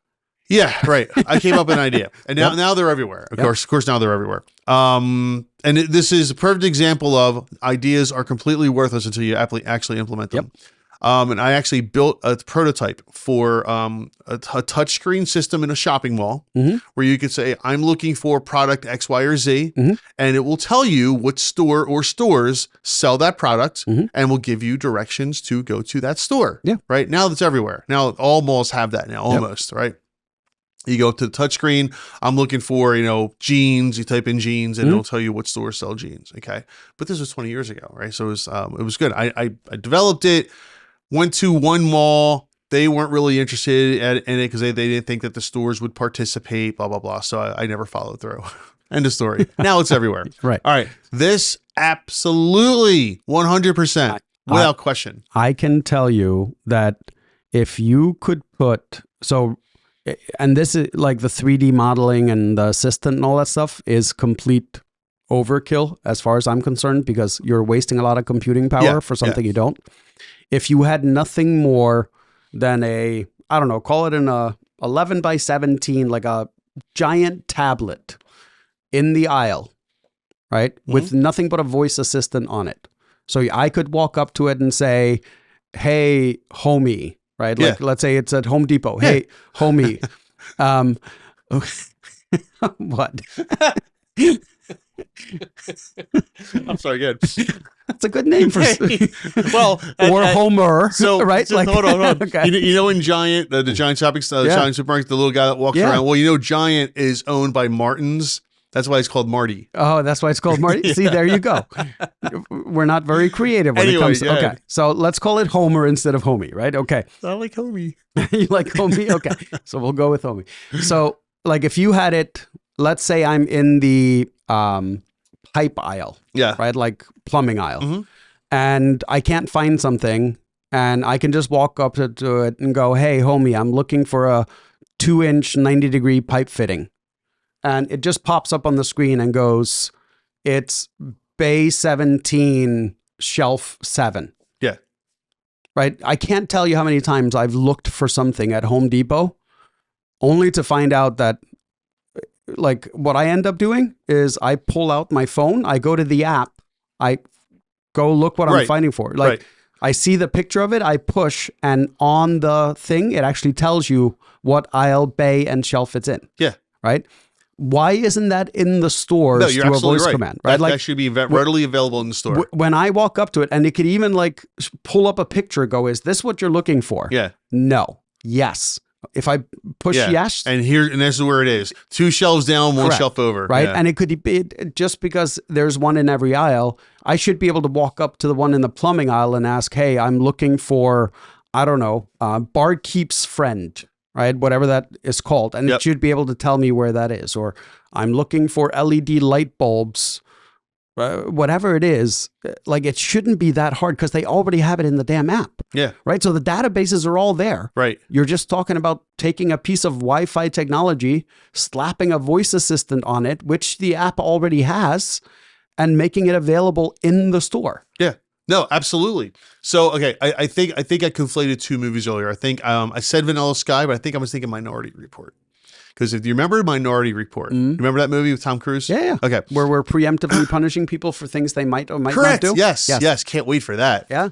Yeah, right. I came up with an idea. And now they're everywhere. Of course, now they're everywhere. And this is a perfect example of ideas are completely worthless until you actually implement them. And I actually built a prototype for a touchscreen system in a shopping mall where you could say, I'm looking for product X, Y, or Z, and it will tell you what store or stores sell that product and will give you directions to go to that store. Yeah. Right? Now that's everywhere. Now all malls have that now, almost, right? You go to the touchscreen. I'm looking for, jeans. You type in jeans and it'll tell you what stores sell jeans. Okay. But this was 20 years ago, right? So it was good. I developed it. Went to one mall. They weren't really interested in it because they didn't think that the stores would participate, blah, blah, blah. So I never followed through. End of story. Now it's everywhere. Right. All right. This absolutely 100% without question. I can tell you that if you could and this is like the 3D modeling and the assistant and all that stuff is complete overkill as far as I'm concerned, because you're wasting a lot of computing power for something you don't. If you had nothing more than call it an 11 by 17, like a giant tablet in the aisle, right? With nothing but a voice assistant on it. So I could walk up to it and say, hey, homie, right? Like, let's say it's at Home Depot. Hey, homie. What? I'm sorry, good. That's a good name for or Homer. So right? So hold on. Okay. In Giant, the Giant shopping Giant supermarket, the little guy that walks around. Well, Giant is owned by Martin's. That's why it's called Marty. Oh, that's why it's called Marty. See, there you go. We're not very creative when it comes to, okay. So let's call it Homer instead of Homie, right? Okay. I like Homie. You like Homie? Okay. So we'll go with Homie. So like if you had it, let's say I'm in the pipe aisle. Yeah. Right? Like plumbing aisle. And I can't find something, and I can just walk up to it and go, hey, homie, I'm looking for a 2-inch 90-degree pipe fitting. And it just pops up on the screen and goes, it's bay 17, shelf 7. Yeah. Right? I can't tell you how many times I've looked for something at Home Depot only to find out that, like, what I end up doing is I pull out my phone, I go to the app, I go look what I'm finding for. Like, I see the picture of it, I push, and on the thing, it actually tells you what aisle, bay, and shelf it's in. Yeah. Right? Why isn't that in the stores through a voice command? Right? That should be readily available in the store. When I walk up to it, and it could even like pull up a picture, go, is this what you're looking for? Yeah. No. Yes. If I push yes. And this is where it is. 2 shelves down, 1 shelf over. Right. Yeah. And it could be just because there's one in every aisle, I should be able to walk up to the one in the plumbing aisle and ask, hey, I'm looking for, I don't know, Barkeep's Friend. Right, whatever that is called, and it should be able to tell me where that is. Or I'm looking for LED light bulbs, whatever it is. Like, it shouldn't be that hard because they already have it in the damn app. Yeah. Right. So the databases are all there. Right. You're just talking about taking a piece of Wi-Fi technology, slapping a voice assistant on it, which the app already has, and making it available in the store. Yeah. No, absolutely. So, okay, I think I conflated 2 movies earlier. I think I said Vanilla Sky, but I think I was thinking Minority Report. Because if you remember Minority Report, you remember that movie with Tom Cruise? Yeah. Okay. Where we're preemptively punishing people for things they might or might not do? Yes. Can't wait for that. Yeah.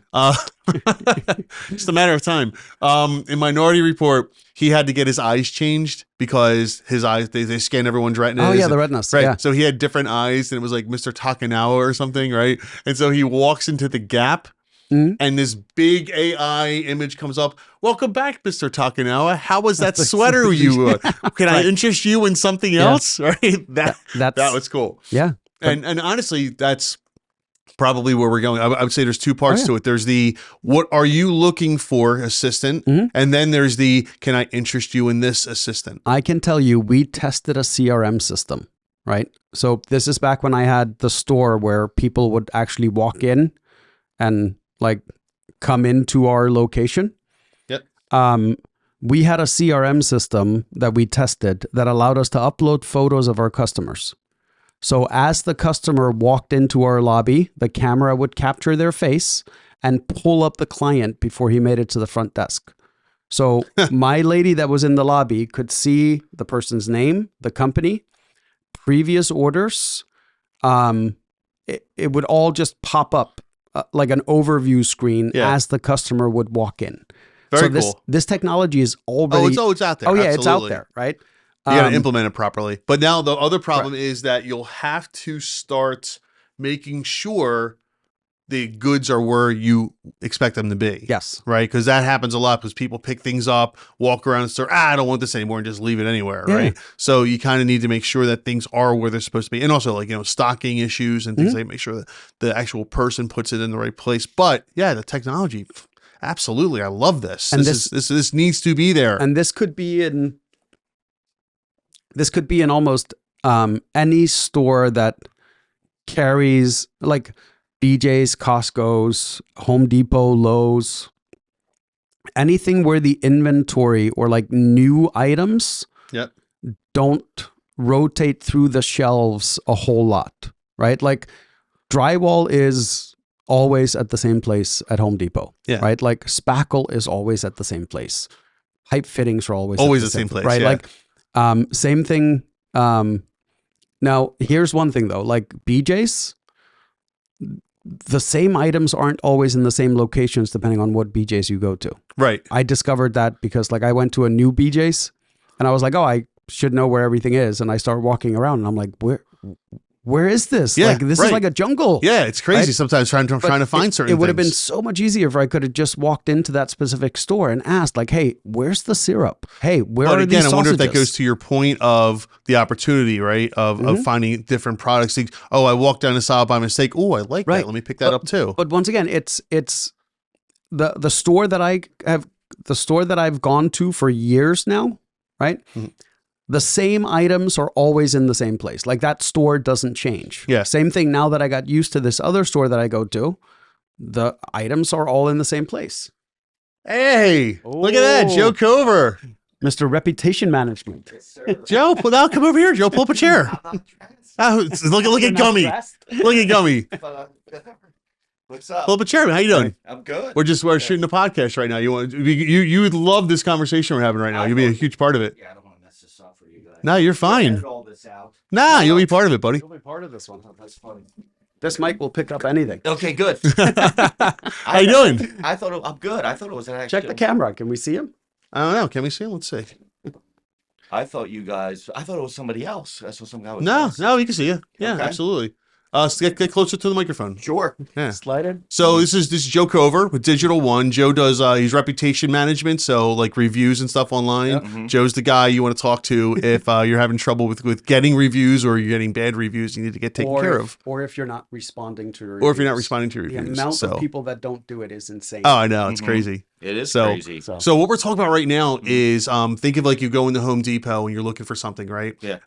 Just a matter of time. In Minority Report, he had to get his eyes changed because his eyes, they scan everyone's retinas. Oh, yeah, the retinas. Right. Yeah. So he had different eyes, and it was like Mr. Takanawa or something, right? And so he walks into the Gap, and this big AI image comes up. Welcome back, Mr. Takanawa. How was that sweater you? Can I interest you in something else? Right. That was cool. Yeah. And honestly, that's probably where we're going. I would say there's 2 parts to it. There's the, what are you looking for assistant? And then there's the, can I interest you in this assistant? I can tell you, we tested a CRM system, right? So this is back when I had the store where people would actually walk in and like come into our location. Yep. We had a CRM system that we tested that allowed us to upload photos of our customers. So as the customer walked into our lobby, the camera would capture their face and pull up the client before he made it to the front desk. So my lady that was in the lobby could see the person's name, the company, previous orders. It would all just pop up like an overview screen as the customer would walk in. Very so cool. This technology is already... Oh, it's out there. Oh, yeah, Absolutely. it's out there, right? You got to implement it properly. But now the other problem is that you'll have to start making sure the goods are where you expect them to be. Yes. Right? Because that happens a lot because people pick things up, walk around and start, I don't want this anymore, and just leave it anywhere. Yeah. Right? So you kind of need to make sure that things are where they're supposed to be. And also, like, stocking issues and things like make sure that the actual person puts it in the right place. But yeah, the technology, absolutely. I love this. And this needs to be there. And this could be in almost any store that carries, like, BJ's, Costco's, Home Depot, Lowe's, anything where the inventory or like new items don't rotate through the shelves a whole lot, right? Like, drywall is always at the same place at Home Depot, right? Like, spackle is always at the same place. Pipe fittings are always the same place, right? Like, same thing. Now, here's one thing though, like BJ's, the same items aren't always in the same locations depending on what BJ's you go to. Right. I discovered that because, like, I went to a new BJ's and I was like, oh, I should know where everything is. And I start walking around and I'm like, where is this? Yeah, like, this is like a jungle. Yeah, it's crazy sometimes trying to find certain things. It would have been so much easier if I could have just walked into that specific store and asked, like, hey, where's the syrup? Hey, where are these sausages? I wonder if that goes to your point of the opportunity, right? Of finding different products. Oh, I walked down this aisle by mistake. Oh, I like that. Let me pick that up too. But once again, it's the store that I've gone to for years now, right? the same items are always in the same place. Like that store doesn't change. Yeah. Same thing now that I got used to this other store that I go to, the items are all in the same place. Hey, look at that. Joe Cover. Mr. Reputation Management. Yes, sir. Joe, come over here. Joe, pull up a chair. Look at Gummy. Look at Gummy. What's up? Pull up a chair, man. How you doing? I'm good. We're shooting a podcast right now. You would love this conversation we're having right now. You'll be a huge part of it. Yeah, I don't want to mess this up for you guys. No, you're fine. Edit all this out. Nah, you'll be part of it, buddy. You'll be part of this one. That's funny. This mic will pick up anything. Okay, good. How you doing? I'm good. I thought it was an Check the camera. Can we see him? I don't know. Can we see him? Let's see. I thought it was somebody else. That's what some guy was. No, you can see you. Yeah, Okay. absolutely. Get closer to the microphone. Sure. Yeah. Slide in. So this is Joe Cover with Digital One. Joe does he's reputation management, so like reviews and stuff online. Yep. Mm-hmm. Joe's the guy you want to talk to if you're having trouble with getting reviews or you're getting bad reviews. You need to get taken care of. Or if you're not responding to reviews. Or if you're not responding to The reviews. amount of people that don't do it is insane. Oh, I know. It's crazy. It is So- crazy. So what we're talking about right now is think of like you go into Home Depot and you're looking for something, right? Yeah.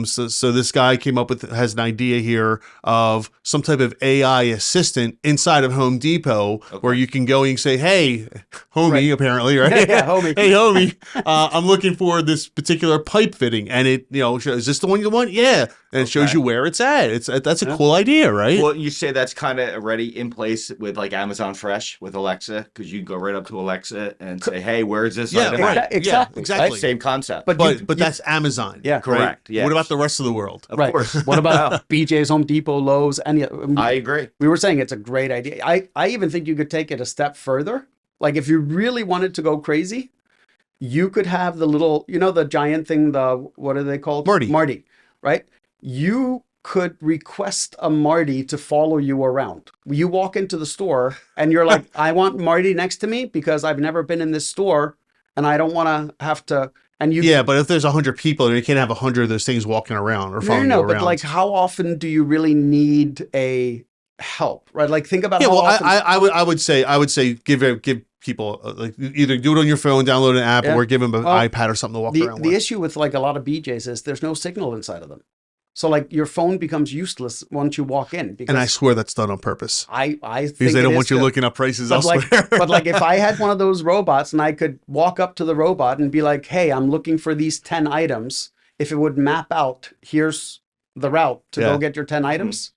So this guy has an idea here of some type of AI assistant inside of Home Depot where you can go and say, "Hey, homie," Right. apparently, right? Yeah, homie. Hey, homie, I'm looking for this particular pipe fitting, and it, is this the one you want? Yeah, and it shows you where it's at. That's a cool idea, right? Well, you say that's kind of already in place with like Amazon Fresh with Alexa, because you go right up to Alexa and say, "Hey, where's this Yeah, item?" right. at?" Exactly. Yeah, exactly. Right? Same concept. But But that's Amazon. Yeah. right? Correct, yes. What about the rest of the world? Of right. course. What about BJ's, Home Depot, Lowe's, I agree. we were saying it's a great idea. I even think you could take it a step further. Like if you really wanted to go crazy, you could have the little, the giant thing, what are they called? Marty, right? You could request a Marty to follow you around. You walk into the store and you're like, I want Marty next to me because I've never been in this store and I don't want to have to. And you, Yeah, but if there's 100 people, you can't have 100 of those things walking around or following you around. but like how often do you really need a help, right? Like think about Yeah, how well, often. I would say give people like either do it on your phone, download an app, Yeah. or give them an Well, iPad or something to walk around the with. issue with like a lot of BJ's is there's no signal inside of them. So like your phone becomes useless once you walk in. Because And I swear that's done on purpose I think because they it don't is want you too. looking up prices But elsewhere. like if I had one of those robots and I could walk up to the robot and be like, hey, I'm looking for these 10 items. If it would map out, here's the route to Yeah. go get your 10 items,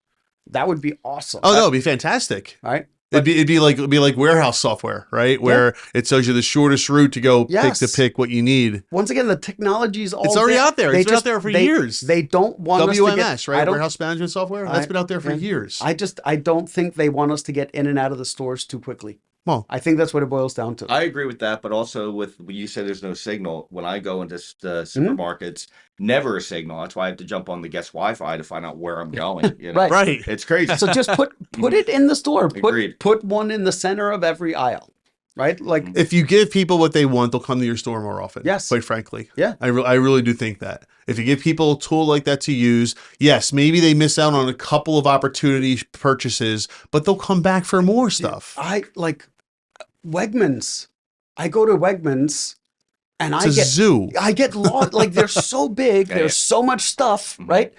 that would be awesome. Oh, no, it'd be fantastic. Right? It'd be like warehouse software, right? Where it tells you the shortest route to go Yes. pick what you need. Once again, the technology's all It's already there. out there. It's been out there for years. They don't want us to WMS, get, right? I don't, Warehouse management software. That's been out there for yeah. years. I don't think they want us to get in and out of the stores too quickly. Well, I think that's what it boils down to. I agree with that, but also with when you say there's no signal. When I go into the Mm-hmm. supermarkets, never a signal. That's why I have to jump on the guest Wi-Fi to find out where I'm going. Right. right. It's crazy. So just put it in the store. Agreed. Put one in the center of every aisle, right? Like If you give people what they want, they'll come to your store more often. Yes. Quite frankly. Yeah. I really do think that. If you give people a tool like that to use, yes, maybe they miss out on a couple of opportunity purchases, but they'll come back for more stuff. I like Wegmans. I go to Wegmans and It's a zoo. I get lost. Like they're so big. Yeah, There's so much stuff, right?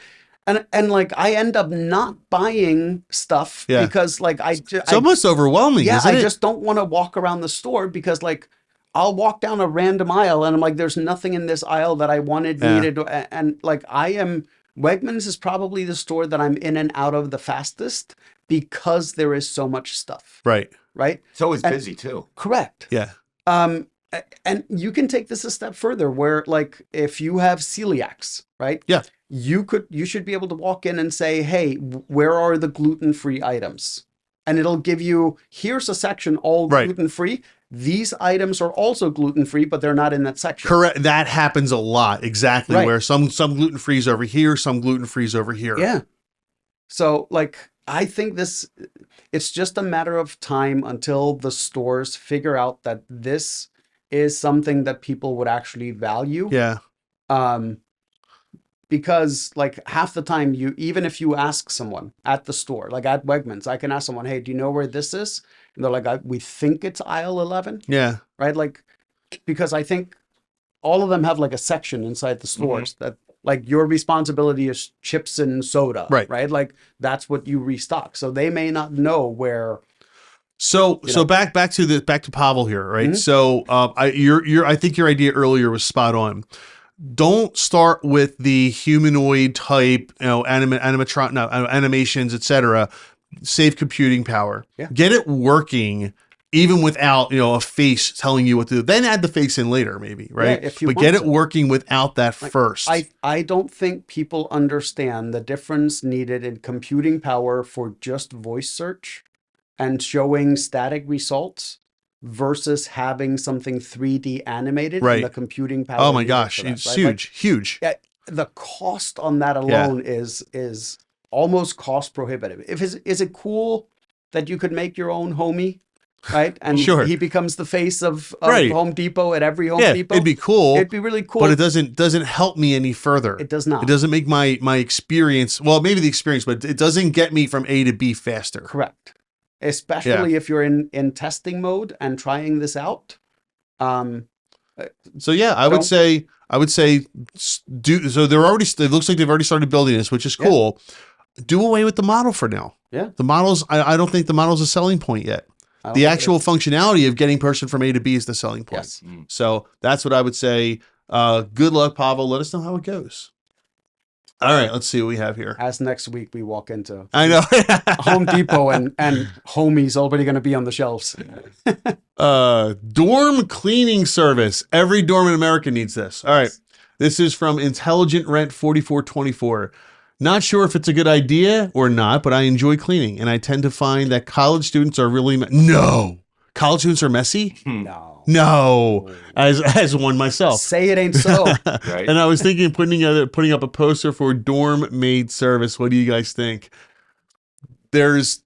And like I end up not buying stuff Yeah. because like It's almost overwhelming, yeah, isn't I it? just don't want to walk around the store because like I'll walk down a random aisle and I'm like, there's nothing in this aisle that I wanted, Yeah. needed. And like Wegmans is probably the store that I'm in and out of the fastest because there is so much stuff, Right. right? It's always busy too. Correct. Yeah. And you can take this a step further where like if you have celiacs, right? Yeah. You should be able to walk in and say, hey, where are the gluten-free items? And it'll give you, here's a section all Right. gluten-free. These items are also gluten-free, but they're not in that section. Correct. That happens a lot. Exactly. Right. Where some gluten free is over here, some gluten free is over here. Yeah. So like, I think it's just a matter of time until the stores figure out that this is something that people would actually value. Yeah. Because like half the time even if you ask someone at the store, like at Wegmans, I can ask someone, hey, do you know where this is? And they're like, we think it's aisle 11, Yeah. right? Like, because I think all of them have like a section inside the stores that like your responsibility is chips and soda, right? Like that's what you restock. So they may not know where. So back to Pavel here, right? So I think your idea earlier was spot on. Don't start with the humanoid type, animations, etc. Save computing power. Yeah. Get it working even without, a face telling you what to do. Then add the face in later, maybe, right? Yeah, if you but get it working without that first. I don't think people understand the difference needed in computing power for just voice search and showing static results versus having something 3D animated and the computing power. Oh my gosh, it's huge. Yeah, the cost on that alone is almost cost prohibitive. Is it cool that you could make your own homie, right? And he becomes the face of Home Depot at every Home Depot. It'd be cool. It'd be really cool. But it doesn't help me any further. It does not. It doesn't make my experience, well, maybe the experience, but it doesn't get me from A to B faster. Correct. Especially if you're in testing mode and trying this out. So yeah, I would say do so. It looks like they've already started building this, which is cool. Yeah. Do away with the model for now. Yeah. The models, I don't think the model's a selling point yet. The actual functionality of getting person from A to B is the selling point. Yes. So that's what I would say. Good luck, Pavel. Let us know how it goes. All right, let's see what we have here. As next week we walk into Home Depot and Homie's already going to be on the shelves. Dorm cleaning service. Every dorm in America needs this. All right. This is from Intelligent Rent 4424. Not sure if it's a good idea or not, but I enjoy cleaning, and I tend to find that college students are really no. College students are messy? No. As one myself. Say it ain't so. Right. And I was thinking of putting up a poster for dorm maid service. What do you guys think? There's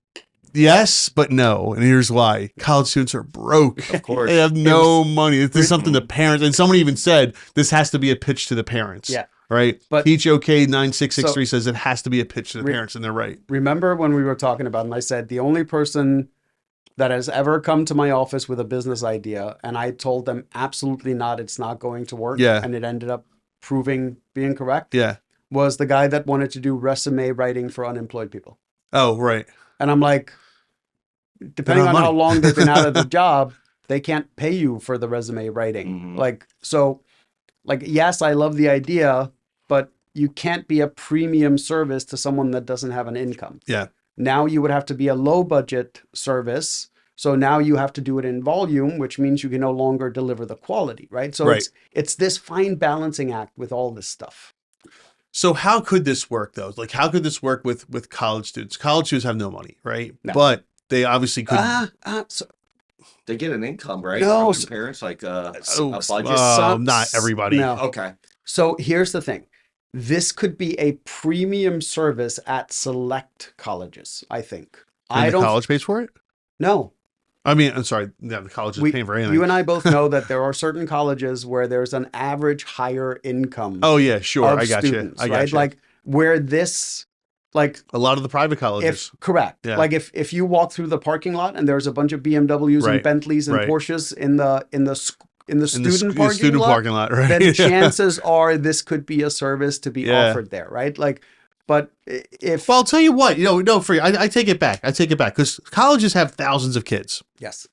yes, but no. And here's why. College students are broke. Of course. They have no money. This is something the parents, and someone even said this has to be a pitch to the parents. Yeah. Right? But TeachOK9663 says it has to be a pitch to the parents, and they're right. Remember when we were talking about it, and I said the only person that has ever come to my office with a business idea, and I told them absolutely not, it's not going to work, and it ended up being correct, was the guy that wanted to do resume writing for unemployed people. Oh, right. And I'm like, depending on how long they've been out of the job, they can't pay you for the resume writing. Yes, I love the idea, but you can't be a premium service to someone that doesn't have an income. Yeah. Now you would have to be a low budget service. So now you have to do it in volume, which means you can no longer deliver the quality, right? So it's this fine balancing act with all this stuff. So how could this work though? Like how could this work with college students? College students have no money, right? No. But they obviously could. So they get an income, right? No, from their parents, like a budget. Not everybody. No. Okay. So here's the thing. This could be a premium service at select colleges, I think. And the college pays for it? No. I mean, I'm sorry. Yeah, the college is paying for anything. You and I both know that there are certain colleges where there's an average higher income. Oh, yeah, sure. I got students, you. I got you. Like where this, like a lot of the private colleges. Correct. Yeah. Like if you walk through the parking lot and there's a bunch of BMWs and Bentleys and Porsches in the student parking lot, right? Then chances are this could be a service to be offered there, right? Like, but if I'll tell you what, I take it back. I take it back because colleges have thousands of kids. Yes,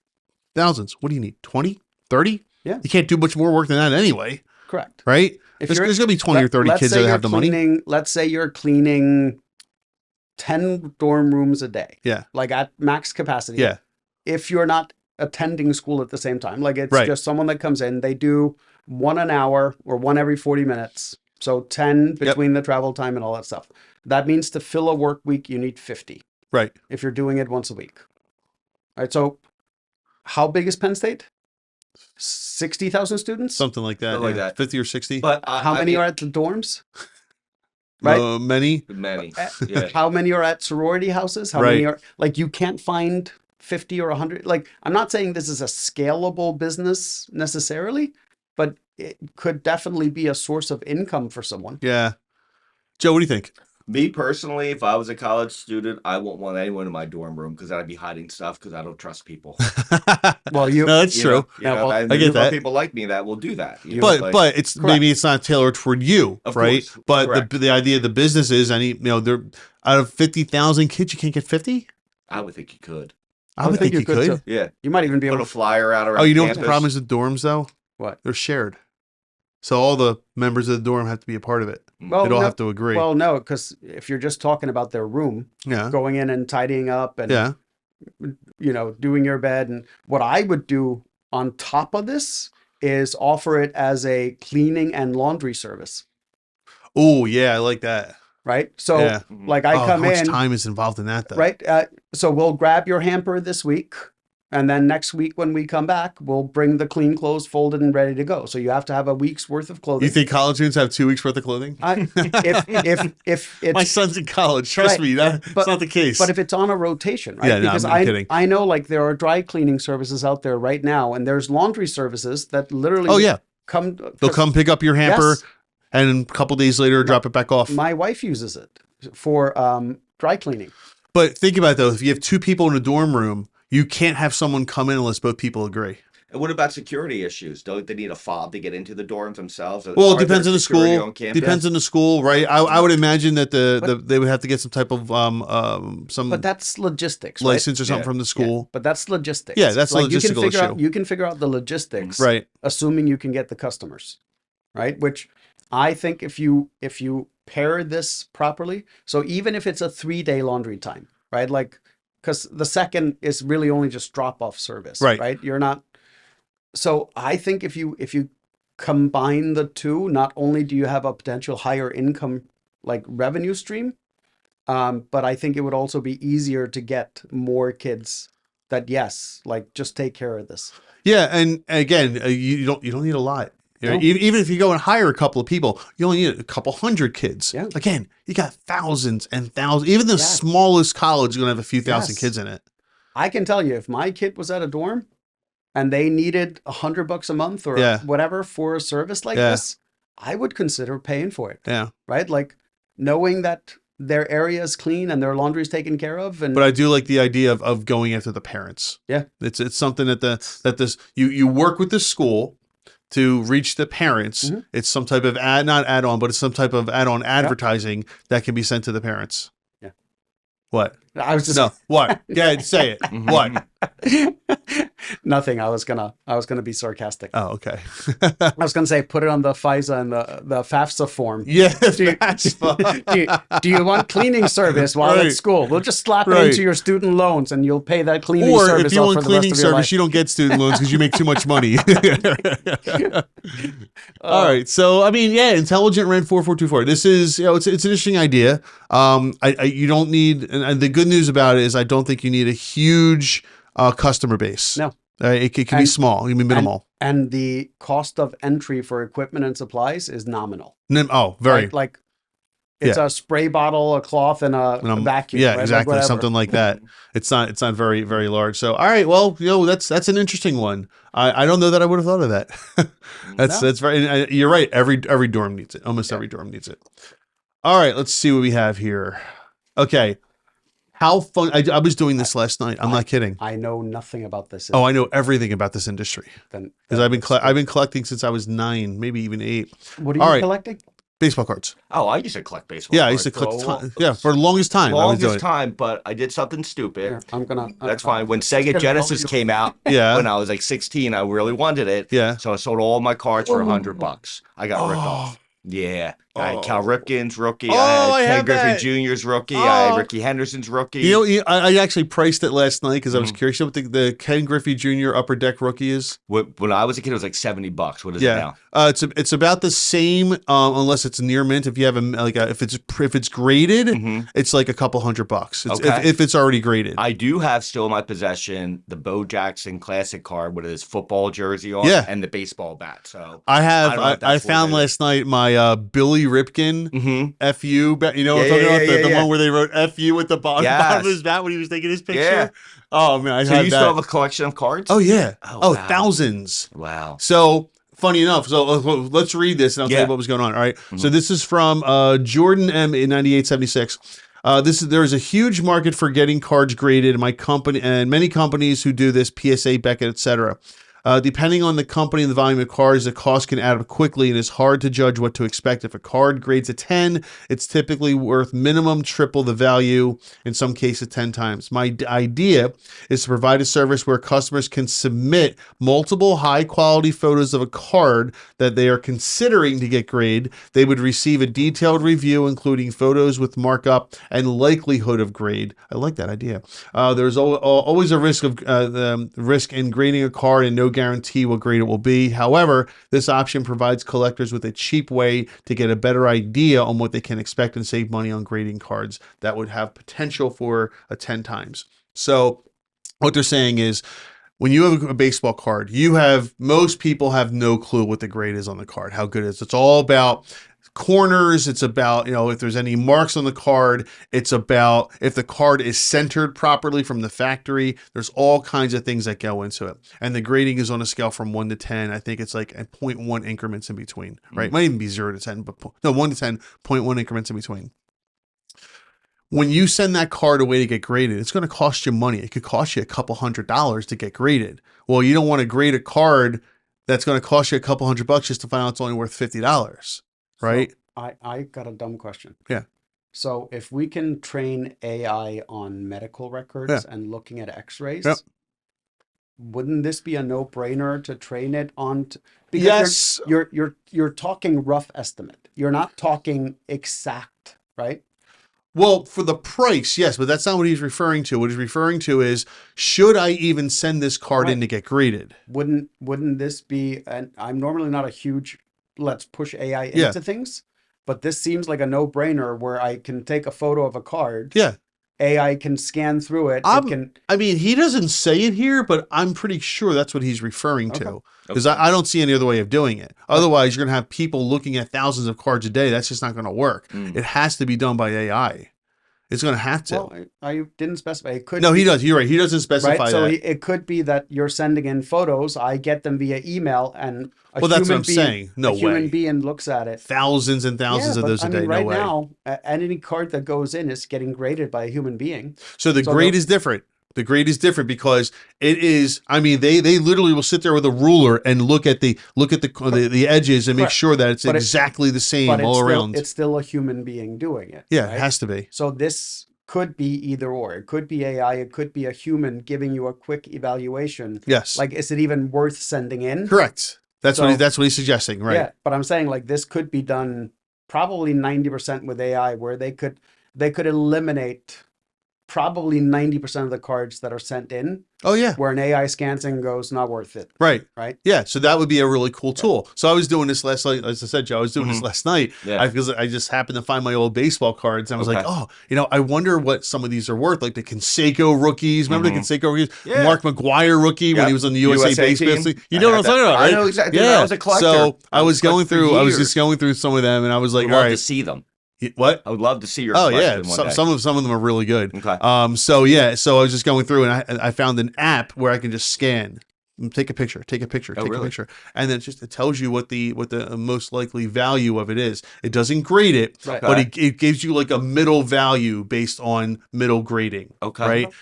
thousands. What do you need? 20, 30? Yeah, you can't do much more work than that anyway. Correct. Right? There's going to be 20 or 30 kids that have the money. Let's say you're cleaning 10 dorm rooms a day. Yeah, like at max capacity. Yeah, if you're not attending school at the same time. Like it's just someone that comes in, they do 1 an hour or 1 every 40 minutes. So 10 between the travel time and all that stuff. That means to fill a work week, you need 50. Right. If you're doing it once a week. All right. So how big is Penn State? 60,000 students? Something like that. Like that. 50 or 60. But how many are at the dorms? Right. Many. Yeah. How many are at sorority houses? How many are like you can't find 50 or 100. Like, I'm not saying this is a scalable business necessarily, but it could definitely be a source of income for someone. Yeah. Joe, what do you think? Me personally, if I was a college student, I wouldn't want anyone in my dorm room because I'd be hiding stuff because I don't trust people. Well, no, that's true. I get that. People like me that will do that. But it's correct. Maybe it's not tailored toward you, of right? Course. But the idea of the business is, they're out of 50,000 kids, you can't get 50. I would think you could. I would think you could. Yeah, you might even be able to put a flyer out around. Oh, you know campus. What the problem is with dorms though? What? They're shared. So all the members of the dorm have to be a part of it. Well, they all have to agree. Well, no, because if you're just talking about their room, going in and tidying up and doing your bed, and what I would do on top of this is offer it as a cleaning and laundry service. Oh yeah, I like that. Right. So like I come in. How much time is involved in that though? Right. So we'll grab your hamper this week. And then next week when we come back, we'll bring the clean clothes folded and ready to go. So you have to have a week's worth of clothing. You think college students have 2 weeks worth of clothing? If it's, my son's in college, trust me, that's not the case. But if it's on a rotation, right? Yeah, because I'm kidding. I know like there are dry cleaning services out there right now, and there's laundry services that literally they'll come pick up your hamper and a couple days later drop it back off. My wife uses it for dry cleaning. But think about it though, if you have 2 people in a dorm room, you can't have someone come in unless both people agree. And what about security issues? Don't they need a fob to get into the dorms themselves? Well, it depends on the school. Depends on the school, right? I would imagine that they would have to get some type of some. But that's logistics, license or something from the school. Yeah. But that's logistics. Yeah, that's like a logistical issue. You can figure out the logistics, right? Assuming you can get the customers, right? Which I think if you pair this properly, so even if it's a 3-day laundry time, right? Like. Because the second is really only just drop-off service, right? You're not. So I think if you combine the two, not only do you have a potential higher income like revenue stream, but I think it would also be easier to get more kids that just take care of this. Yeah, and again, you don't need a lot. Even if you go and hire a couple of people, you only need a couple hundred kids. Yeah. Again, you got thousands and thousands. Even the smallest college is going to have a few thousand kids in it. I can tell you, if my kid was at a dorm and they needed $100 a month or whatever for a service like this, I would consider paying for it. Yeah. Right? Like knowing that their area is clean and their laundry is taken care of. But I do like the idea of going after the parents. Yeah. It's something that you work with the school to reach the parents. Mm-hmm. It's some type of not add-on, but it's some type of add-on advertising that can be sent to the parents. Yeah. What? I was just what? Yeah, say it. What? Nothing. I was gonna be sarcastic. Oh, okay. I was gonna say put it on the FISA and the FAFSA form. Yeah. Do you want cleaning service while at school? We'll just slap it into your student loans and you'll pay that cleaning service. Or if you want cleaning service, you don't get student loans because you make too much money. All right. So Intelligent Rent 4424. This is it's an interesting idea. You don't need, and the good news about it is I don't think you need a huge customer base. No. It can be small. It can be minimal. And the cost of entry for equipment and supplies is nominal. Very. Like it's a spray bottle, a cloth, and a vacuum. Yeah, exactly. Like something like that. It's not very, very large. So, all right. Well, that's an interesting one. I don't know that I would have thought of that. That's very, you're right. Every dorm needs it. Almost every dorm needs it. All right. Let's see what we have here. Okay. How fun! I was doing this last night. I'm not kidding. I know nothing about this. Oh, I know everything about this industry because I've been collecting since I was 9, maybe even 8. What are you collecting? Baseball cards. Oh, I used to collect baseball cards. I used to collect for the longest time. But I did something stupid. Here, That's fine. When Sega Genesis came out, when I was like 16, I really wanted it. Yeah. So I sold all my cards for $100. I got ripped off. Yeah. I had Cal Ripken's rookie. I had Ken Griffey Jr.'s rookie. I had Ricky Henderson's rookie. I actually priced it last night because I was curious what the Ken Griffey Jr. Upper Deck rookie is. When I was a kid, it was like $70. What is it now? It's about the same, unless it's near mint. If you have if it's graded, it's like a couple $100. If it's already graded. I do have still in my possession the Bo Jackson Classic card with his football jersey on, and the baseball bat. So I found last night my Billy Ripken FU. You know what I'm talking about? The one where they wrote FU with the bottom of his bat when he was taking his picture. Yeah. Oh man, so you still have a collection of cards? Oh yeah. Oh, wow. Thousands. Wow. So funny enough. So let's read this and I'll tell you what was going on. All right. So this is from Jordan M in 9876. There's a huge market for getting cards graded. My company and many companies who do this, PSA, Beckett, etc. Depending on the company and the volume of cards, the cost can add up quickly, and it's hard to judge what to expect. If a card grades a 10, it's typically worth minimum triple the value, in some cases 10 times. My idea is to provide a service where customers can submit multiple high-quality photos of a card that they are considering to get graded. They would receive a detailed review, including photos with markup and likelihood of grade. I like that idea. There's always a risk of the risk in grading a card and no guarantee what grade it will be. However, this option provides collectors with a cheap way to get a better idea on what they can expect and save money on grading cards that would have potential for a 10 times. So what they're saying is, when you have a baseball card, most people have no clue what the grade is on the card, how good it is. It's all about corners. It's about, if there's any marks on the card. It's about if the card is centered properly from the factory. There's all kinds of things that go into it. And the grading is on a scale from 1 to 10. I think it's like at 0.1 increments in between, right? It might even be 0 to 10, but 1 to 10, 0.1 increments in between. When you send that card away to get graded, it's going to cost you money. It could cost you a couple $100s to get graded. Well, you don't want to grade a card that's going to cost you a couple $100 just to find out it's only worth $50. Right. So I got a dumb question. Yeah. So if we can train AI on medical records and looking at X-rays, wouldn't this be a no-brainer to train it on? Because you're talking rough estimate. You're not talking exact, right? Well, for the price, yes, but that's not what he's referring to. What he's referring to is, should I even send this card in to get graded? Wouldn't this be? And I'm normally not a huge let's push AI into things, but this seems like a no-brainer where I can take a photo of a card. Yeah. AI can scan through it. I mean, he doesn't say it here, but I'm pretty sure that's what he's referring to. Because I don't see any other way of doing it. Otherwise, you're going to have people looking at thousands of cards a day. That's just not going to work. It has to be done by AI. It's going to have to. Well, I didn't specify. It could. No, he does. You're right. He doesn't specify that. So it could be that you're sending in photos. I get them via email, and that's what I'm saying. No way. A human being looks at it. Thousands and thousands of those a day. Right no way. Now, any card that goes in is getting graded by a human being. So the grade is different. The grade is different because it is. I mean, they literally will sit there with a ruler and look at the edges and make sure that it's exactly the same all around. It's still a human being doing it. Yeah, right? It has to be. So this could be either or. It could be AI. It could be a human giving you a quick evaluation. Yes. Like, is it even worth sending in? Correct. That's what he's suggesting, right? Yeah, but I'm saying like this could be done probably 90% with AI, where they could eliminate probably 90% of the cards that are sent in. Oh yeah. Where an AI scans and goes, not worth it. Right. Right. Yeah. So that would be a really cool tool. So I was doing this last night. As I said, Joe, I was doing this last night. Yeah. Because I just happened to find my old baseball cards. And I was like, I wonder what some of these are worth. Like the Canseco rookies. Remember the Canseco rookies? Yeah. Mark McGwire rookie when he was on the USA baseball team. You know what I'm talking about, right? I know exactly. Yeah. I was a collector. So I was just going through some of them, and I was like, all right. To see them. What? I would love to see your collection one day. Some of them are really good. Okay. So I was just going through, and I found an app where I can just scan, take a picture, take a picture, and then it tells you what the most likely value of it is. It doesn't grade it, but it gives you like a middle value based on middle grading. Okay. Right.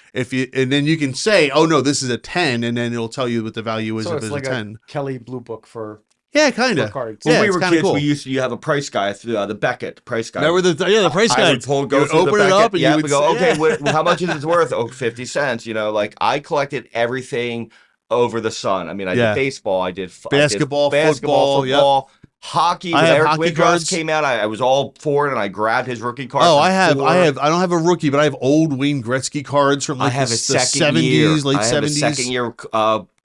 And then you can say, oh no, this is a 10, and then it'll tell you what the value is if it's like a 10. Kelly Blue Book for. Yeah, kind of. When we were kids, we used to have a price guy through the Beckett price guy. Remember the price guy? I would open it up, and you would go, okay, how much is it worth? Oh, 50 cents. Like I collected everything over the sun. I mean, I did baseball, I did basketball, football, hockey. When Eric Whitcross came out, I was all for it, and I grabbed his rookie card. Oh, I don't have a rookie, but I have old Wayne Gretzky cards from like the 70s, late 70s. I have a second year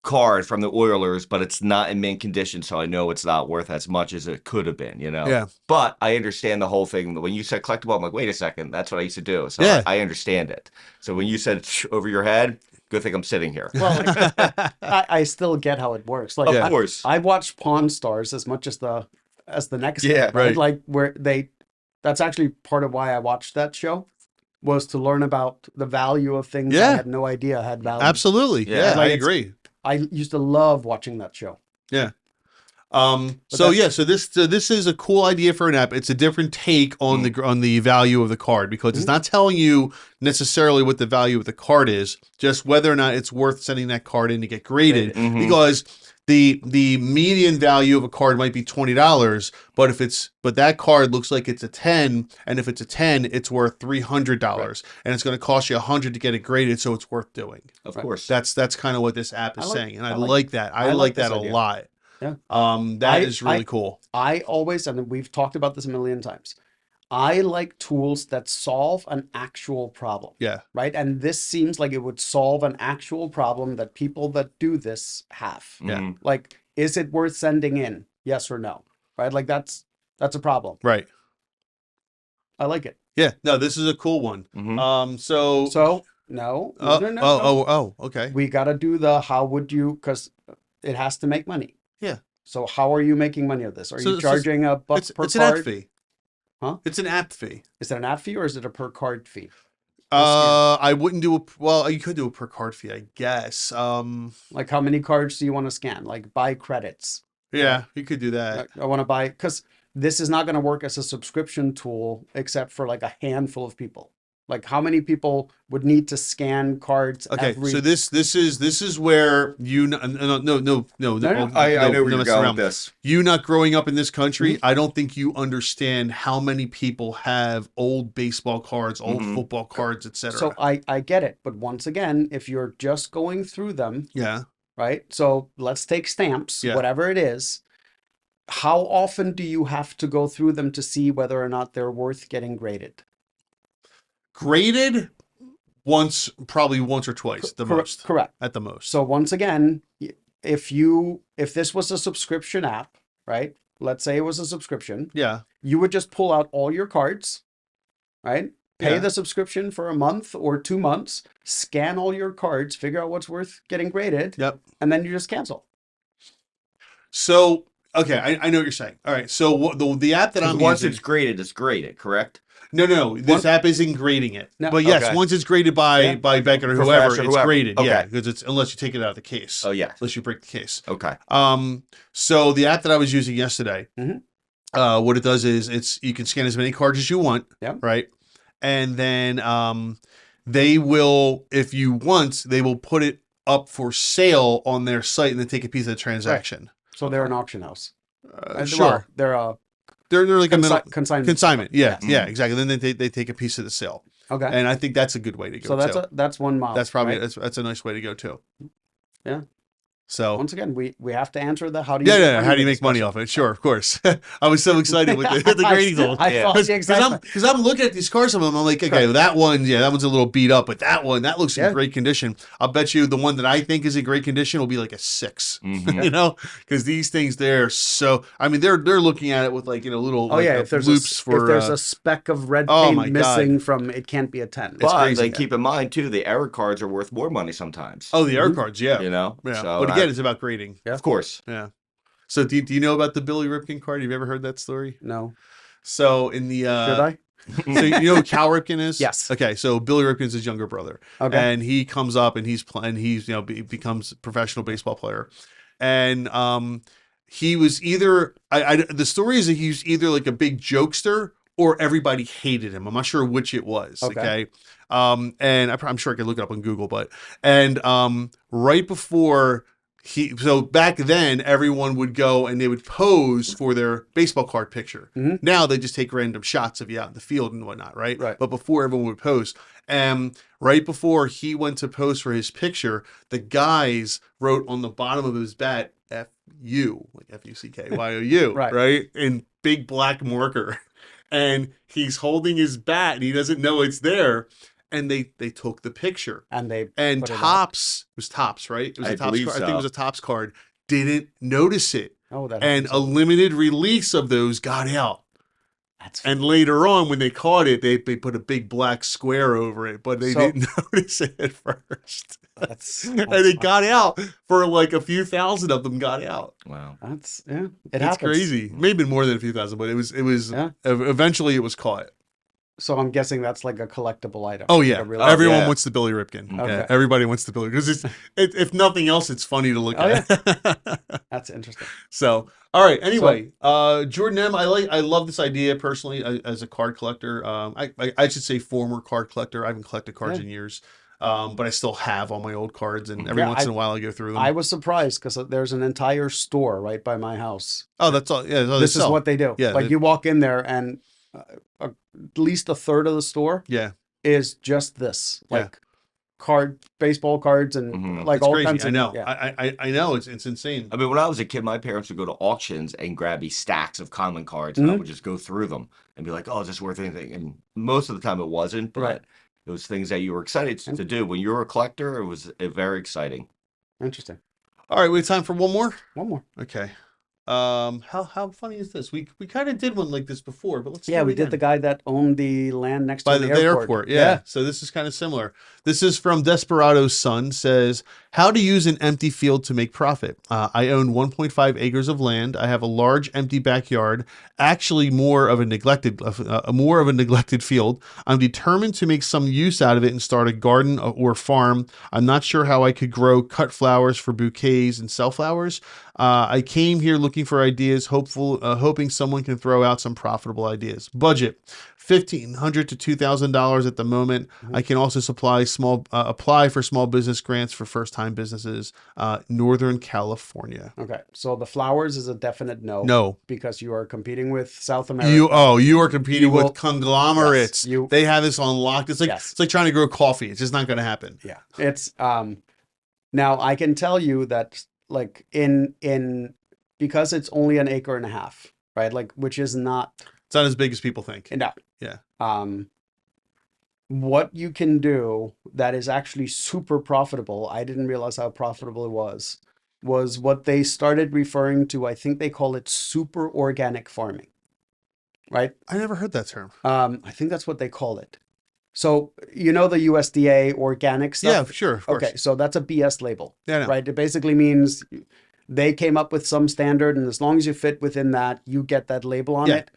card from the Oilers, but it's not in mint condition, so I know it's not worth as much as it could have been, Yeah. But I understand the whole thing. When you said collectible, I'm like, wait a second, that's what I used to do. So I understand it. So when you said over your head, good thing I'm sitting here. Well, I still get how it works. Like, of course. I watch Pawn Stars as much as the next guy, right? Like that's actually part of why I watched that show, was to learn about the value of things I had no idea had value. Absolutely. Yeah, I agree. I used to love watching that show. Yeah. So this is a cool idea for an app. It's a different take on the value of the card, because it's not telling you necessarily what the value of the card is, just whether or not it's worth sending that card in to get graded. Because the median value of a card might be $20, but that card looks like it's a 10, and if it's a 10, it's worth $300, and it's going to cost you $100 to get it graded, so it's worth doing. Of course, that's kind of what this app is saying, and I like that. I like that a lot. Yeah. That is really cool. I always, and we've talked about this a million times, I like tools that solve an actual problem. Yeah. Right. And this seems like it would solve an actual problem that people that do this have. Yeah. Like, is it worth sending in? Yes or no? Right. Like that's a problem. Right. I like it. Yeah. No, this is a cool one. So no. Okay. We got to do the how would you, because it has to make money. Yeah. So how are you making money of this? Are you charging $1 per card? It's an app fee. Huh? It's an app fee. Is it an app fee or is it a per card fee? I wouldn't do you could do a per card fee, I guess. Like how many cards do you want to scan? Like buy credits. Yeah, you could do that. I want to buy, because this is not going to work as a subscription tool except for like a handful of people. Like how many people would need to scan cards? Okay, so this is where you no. I know where you're going with this. You not growing up in this country, I don't think you understand how many people have old baseball cards, old football cards, etc. So I get it, but once again, if you're just going through them, right? So let's take stamps, whatever it is. How often do you have to go through them to see whether or not they're worth getting graded? Graded probably once or twice, most. Correct. At the most. So once again, if this was a subscription app, right? Let's say it was a subscription. Yeah. You would just pull out all your cards, right? Pay the subscription for a month or 2 months, scan all your cards, figure out what's worth getting graded. Yep. And then you just cancel. So, okay, I know what you're saying. All right. So the app that I'm once using, it's graded, correct? No. This app isn't grading it. No. But yes, once it's graded by Beckett or whoever, it's graded. Okay. Yeah, because it's unless you take it out of the case. Oh yeah. Unless you break the case. Okay. So the app that I was using yesterday, what it does is you can scan as many cards as you want. Yeah. Right. And then they will, if you want, they will put it up for sale on their site and then take a piece of the transaction. Right. So they're an auction house. Sure. Well, they're like a consignment. Yeah, yeah, exactly. Then they take a piece of the sale. Okay. And I think that's a good way to go. So that's one model. That's probably that's a nice way to go too. Yeah. So once again, we have to answer the how do you how do you make money off it? Sure, of course. I was so excited with the grading tool. Because I'm looking at these cars, some of them, I'm like, okay, that one, that one's a little beat up, but that looks in great condition. I'll bet you the one that I think is in great condition will be like a 6. You know, because these things they're looking at it with like little if there's loops if there's a speck of red paint missing from it can't be a 10. But crazy, keep in mind too, the error cards are worth more money sometimes. Oh, the error cards, yeah. You know, so, but again, it's about grading. Yeah. Of course. Yeah. So do you know about the Billy Ripken card? Have you ever heard that story? No. So in the should I? So you know who Cal Ripken is? Yes. Okay. So Billy Ripken's his younger brother. Okay. And he comes up and he's becomes a professional baseball player. And he was either the story is that he was either like a big jokester or everybody hated him. I'm not sure which it was. Okay. And I'm sure I could look it up on Google, but right before so back then everyone would go and they would pose for their baseball card picture. Now they just take random shots of you out in the field and whatnot, right? But before everyone would pose, right before he went to pose for his picture, the guys wrote on the bottom of his bat F-U, like F-U-C-K-Y-O-U, right? In big black marker. And he's holding his bat and he doesn't know it's there. And they took the picture. And Topps, it was Topps, right? It was a Topps card. I think it was a Topps card. Didn't notice it. Oh, and a limited release of those got out. And later on, when they caught it, they put a big black square over it, but they didn't notice it at first. And it got out for like a few thousand of them got out. Wow, it happens. It's crazy. Maybe more than a few thousand, but it was. Eventually, it was caught. So I'm guessing that's like a collectible item. Oh yeah, like everyone wants the Billy Ripken. Okay. Yeah, everybody wants the Billy because if nothing else, it's funny to look at. Yeah. That's interesting. So, all right. Anyway, Jordan M. I love this idea personally as a card collector. I should say former card collector. I haven't collected cards in years, but I still have all my old cards, and every once in a while I go through them. I was surprised because there's an entire store right by my house. Oh, that's all. Yeah, this is what they do. Yeah, like you walk in there and at least a third of the store is just this, like baseball cards and like it's all crazy. kinds of. I know. I know. It's insane. I mean, when I was a kid, my parents would go to auctions and grab these stacks of common cards, and I would just go through them and be like, "Oh, is this worth anything?" And most of the time, it wasn't. But it was things that you were excited to do. When you were a collector, it was very exciting. Interesting. All right, we have time for one more. One more. Okay. How funny is this? We kind of did one like this before, but let's we did the guy that owned the land next to the airport. Yeah. So this is kind of similar. This is from Desperado's Son. Says how to use an empty field to make profit. I own 1.5 acres of land. I have a large empty backyard. Actually, more of a neglected field. I'm determined to make some use out of it and start a garden or farm. I'm not sure how I could grow cut flowers for bouquets and sell flowers. I came here looking for ideas, hoping someone can throw out some profitable ideas. Budget $1,500 to $2,000 at the moment. I can also apply for small business grants for first-time businesses. Northern California. Okay, so the flowers is a definite no. No, because you are competing with South America. You are competing with conglomerates. Yes, they have this on lock. It's like it's like trying to grow coffee. It's just not going to happen. Yeah, it's now I can tell you that like in because it's only an acre and a half, right? Like which is not. It's not as big as people think. No. Yeah. What you can do that is actually super profitable, I didn't realize how profitable it was what they started referring to. I think they call it super organic farming, right? I never heard that term. I think that's what they call it. So, you know, the USDA organic stuff? Yeah, sure. Of course. Okay. So that's a BS label, yeah, right? It basically means they came up with some standard, and as long as you fit within that, you get that label on it.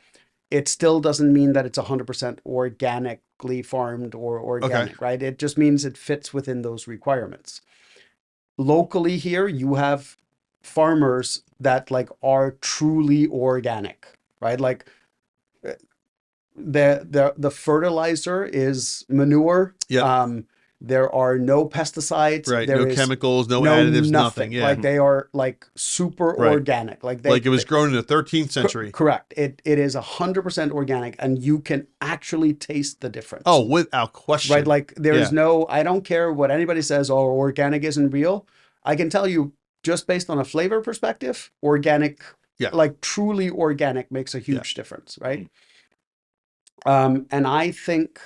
It still doesn't mean that it's 100% organically farmed or organic, right? It just means it fits within those requirements. Locally here, you have farmers that like are truly organic, right? Like the fertilizer is manure. Yeah. There are no pesticides. Right. There no chemicals, no additives, nothing. Yeah. Like they are like super organic. Like it was grown in the 13th century. Correct. It is 100% organic, and you can actually taste the difference. Oh, without question. Right. Like there is no, I don't care what anybody says, oh, organic isn't real. I can tell you just based on a flavor perspective, organic, like truly organic makes a huge difference. Right. And I think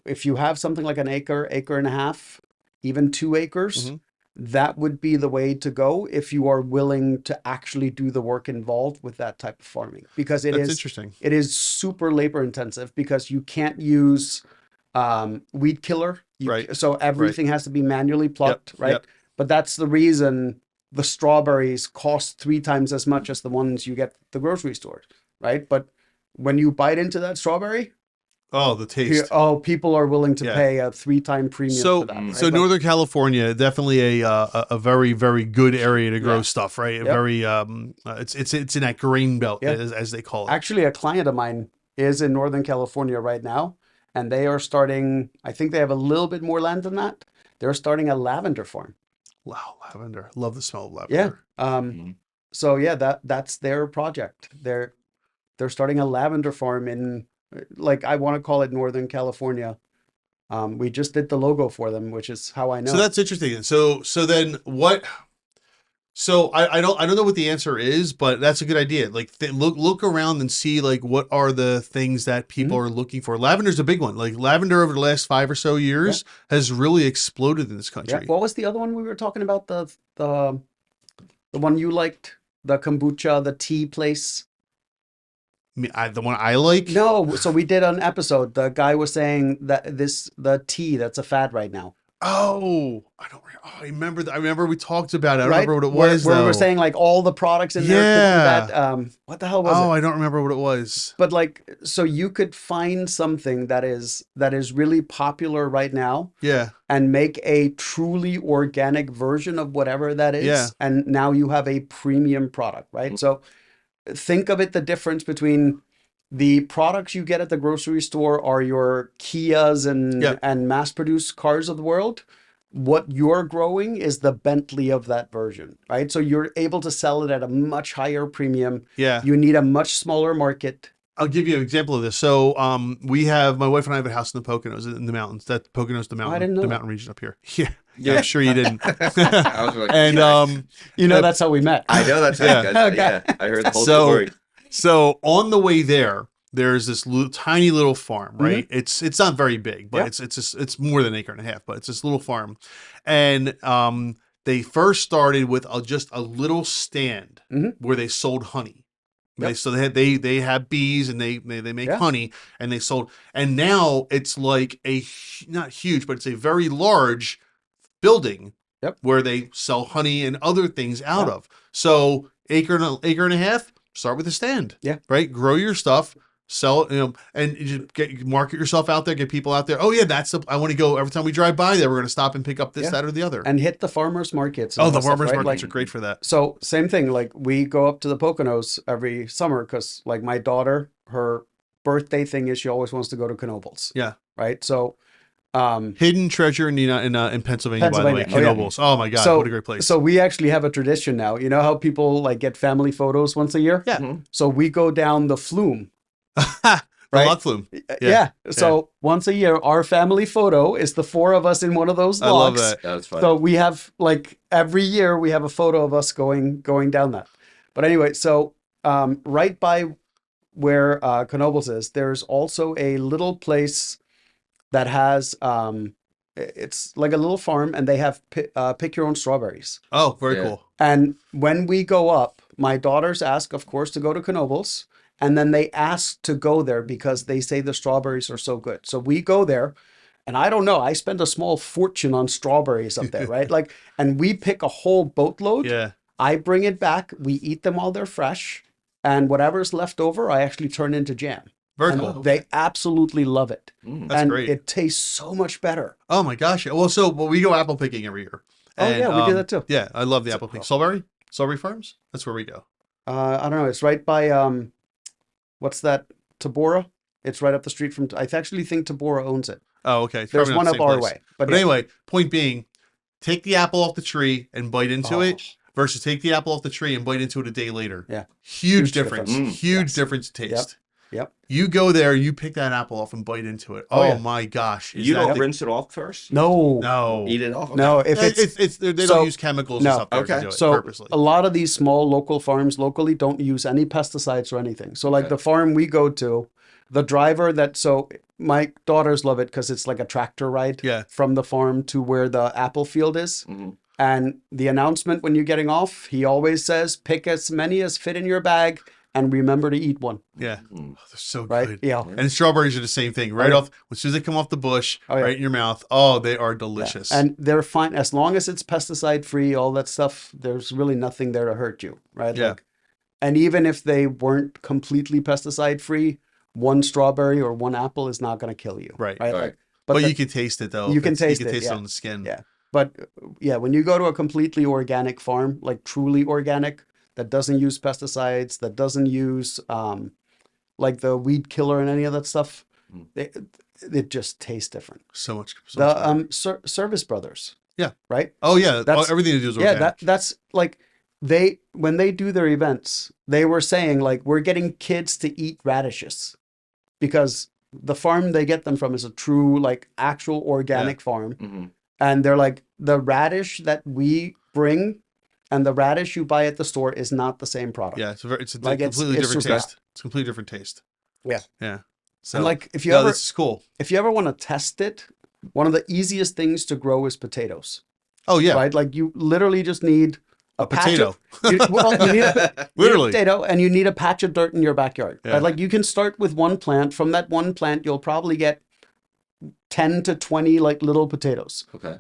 if you have something like an acre and a half, even 2 acres, that would be the way to go if you are willing to actually do the work involved with that type of farming. Because it is super labor intensive because you can't use weed killer. So everything has to be manually plucked, right? Yep. But that's the reason the strawberries cost 3 times as much as the ones you get at the grocery store, right? But when you bite into that strawberry, oh, the taste. People are willing to pay a 3-time premium for that. Right? So Northern California, definitely a very, very good area to grow stuff, right? A very it's in that grain belt as they call it. Actually, a client of mine is in Northern California right now, and they are starting, I think they have a little bit more land than that. They're starting a lavender farm. Wow, lavender. Love the smell of lavender. Yeah. So that's their project. They're starting a lavender farm in, like, I want to call it Northern California. We just did the logo for them, which is how I know. So that's interesting. So then what? So I don't know what the answer is, but that's a good idea. Like look around and see like what are the things that people are looking for. Lavender's a big one. Like lavender over the last 5 or so years has really exploded in this country. Yeah. What was the other one we were talking about? The one you liked, the kombucha, the tea place. The one I like? No, so we did an episode. The guy was saying that the tea that's a fad right now. Oh, I remember. I remember we talked about it. I don't Right? remember what it was. Where we're saying like all the products in there could do that. What the hell was it? Oh, I don't remember what it was. But like, so you could find something that is really popular right now. Yeah. And make a truly organic version of whatever that is. Yeah. And now you have a premium product, right? So think of it, the difference between the products you get at the grocery store are your Kias and mass-produced cars of the world. What you're growing is the Bentley of that version, right? So you're able to sell it at a much higher premium. Yeah. You need a much smaller market. I'll give you an example of this. So, my wife and I have a house in the Poconos in the mountains. That Poconos, the mountain, mountain region up here. Yeah, I'm sure you didn't. I was like, and that's how we met. I know that's how you guys. Yeah, I heard the whole story. So on the way there's this tiny little farm, right? Mm-hmm. It's not very big, but it's more than an acre and a half, but it's this little farm, and they first started with just a little stand where they sold honey. Yep. So they have bees and they make honey, and they sold, and now it's like not huge, but it's a very large building where they sell honey and other things out of. So acre and a half, start with a stand. Yeah. Right. Grow your stuff, sell it, and you market yourself out there, get people out there. Oh yeah, I want to go every time we drive by there. We're going to stop and pick up this, that, or the other. And hit the farmers markets. The farmers markets are great for that. So same thing, like we go up to the Poconos every summer because like my daughter, her birthday thing is she always wants to go to Knoebels. Yeah. Right. So hidden treasure in Pennsylvania, by the way, Knoebels. Oh my God, what a great place. So we actually have a tradition now. You know how people like get family photos once a year? Yeah. Mm-hmm. So we go down the flume. Right? Log flume. Yeah. So once a year, our family photo is the four of us in one of those logs. I love that. That's fun. So we have like every year we have a photo of us going down that. But anyway, so right by where Knoebels is, there's also a little place that has it's like a little farm, and they have pick your own strawberries. Oh, very cool. And when we go up, my daughters ask, of course, to go to Knoebels. And then they ask to go there because they say the strawberries are so good. So we go there, and I don't know, I spend a small fortune on strawberries up there, right? Like, and we pick a whole boatload. Yeah. I bring it back. We eat them while they're fresh. And whatever's left over, I actually turn into jam. Very cool. They absolutely love it. That's great. It tastes so much better. Oh my gosh. Well, we go apple picking every year. And, we do that too. Yeah, I love the apple picking. Strawberry Farms? That's where we go. I don't know. It's right by... what's that? Tabora? It's right up the street from... I actually think Tabora owns it. Oh, okay. There's one up our way. But anyway, point being, take the apple off the tree and bite into it versus take the apple off the tree and bite into it a day later. Yeah. Huge difference. Huge difference in taste. Yep. You go there, you pick that apple off and bite into it. Oh my gosh. You don't rinse it off first? No. Eat it off? Okay. No. If they don't use chemicals and stuff there to do it purposely. A lot of these small local farms locally don't use any pesticides or anything. So like the farm we go to, the driver my daughters love it because it's like a tractor ride from the farm to where the apple field is. Mm-hmm. And the announcement when you're getting off, he always says, pick as many as fit in your bag. And remember to eat one. Yeah. Oh, they're so good. Yeah. And strawberries are the same thing. Right off, as soon as they come off the bush, right in your mouth. Oh, they are delicious. Yeah. And they're fine. As long as it's pesticide free, all that stuff, there's really nothing there to hurt you. Right. Yeah. And even if they weren't completely pesticide free, one strawberry or one apple is not going to kill you. Right. Like, but you can taste it though. You can taste it on the skin. Yeah. But when you go to a completely organic farm, like truly organic, that doesn't use pesticides, that doesn't use like the weed killer and any of that stuff, it just tastes different. So much. Service Brothers. Yeah. Right? Oh, yeah. Everything they do is organic. Yeah, that's like when they do their events, they were saying like, we're getting kids to eat radishes because the farm they get them from is a true, like actual organic farm. Mm-hmm. And they're like, the radish that we bring and the radish you buy at the store is not the same product. Yeah, it's a completely different taste. It's a completely different taste. Yeah. Yeah. So, and like this is cool. If you ever want to test it, one of the easiest things to grow is potatoes. Oh yeah. Right? Like you literally just need a potato. You need literally a potato, and you need a patch of dirt in your backyard. Yeah. Right? Like you can start with one plant. From that one plant, you'll probably get 10 to 20 like little potatoes. Okay.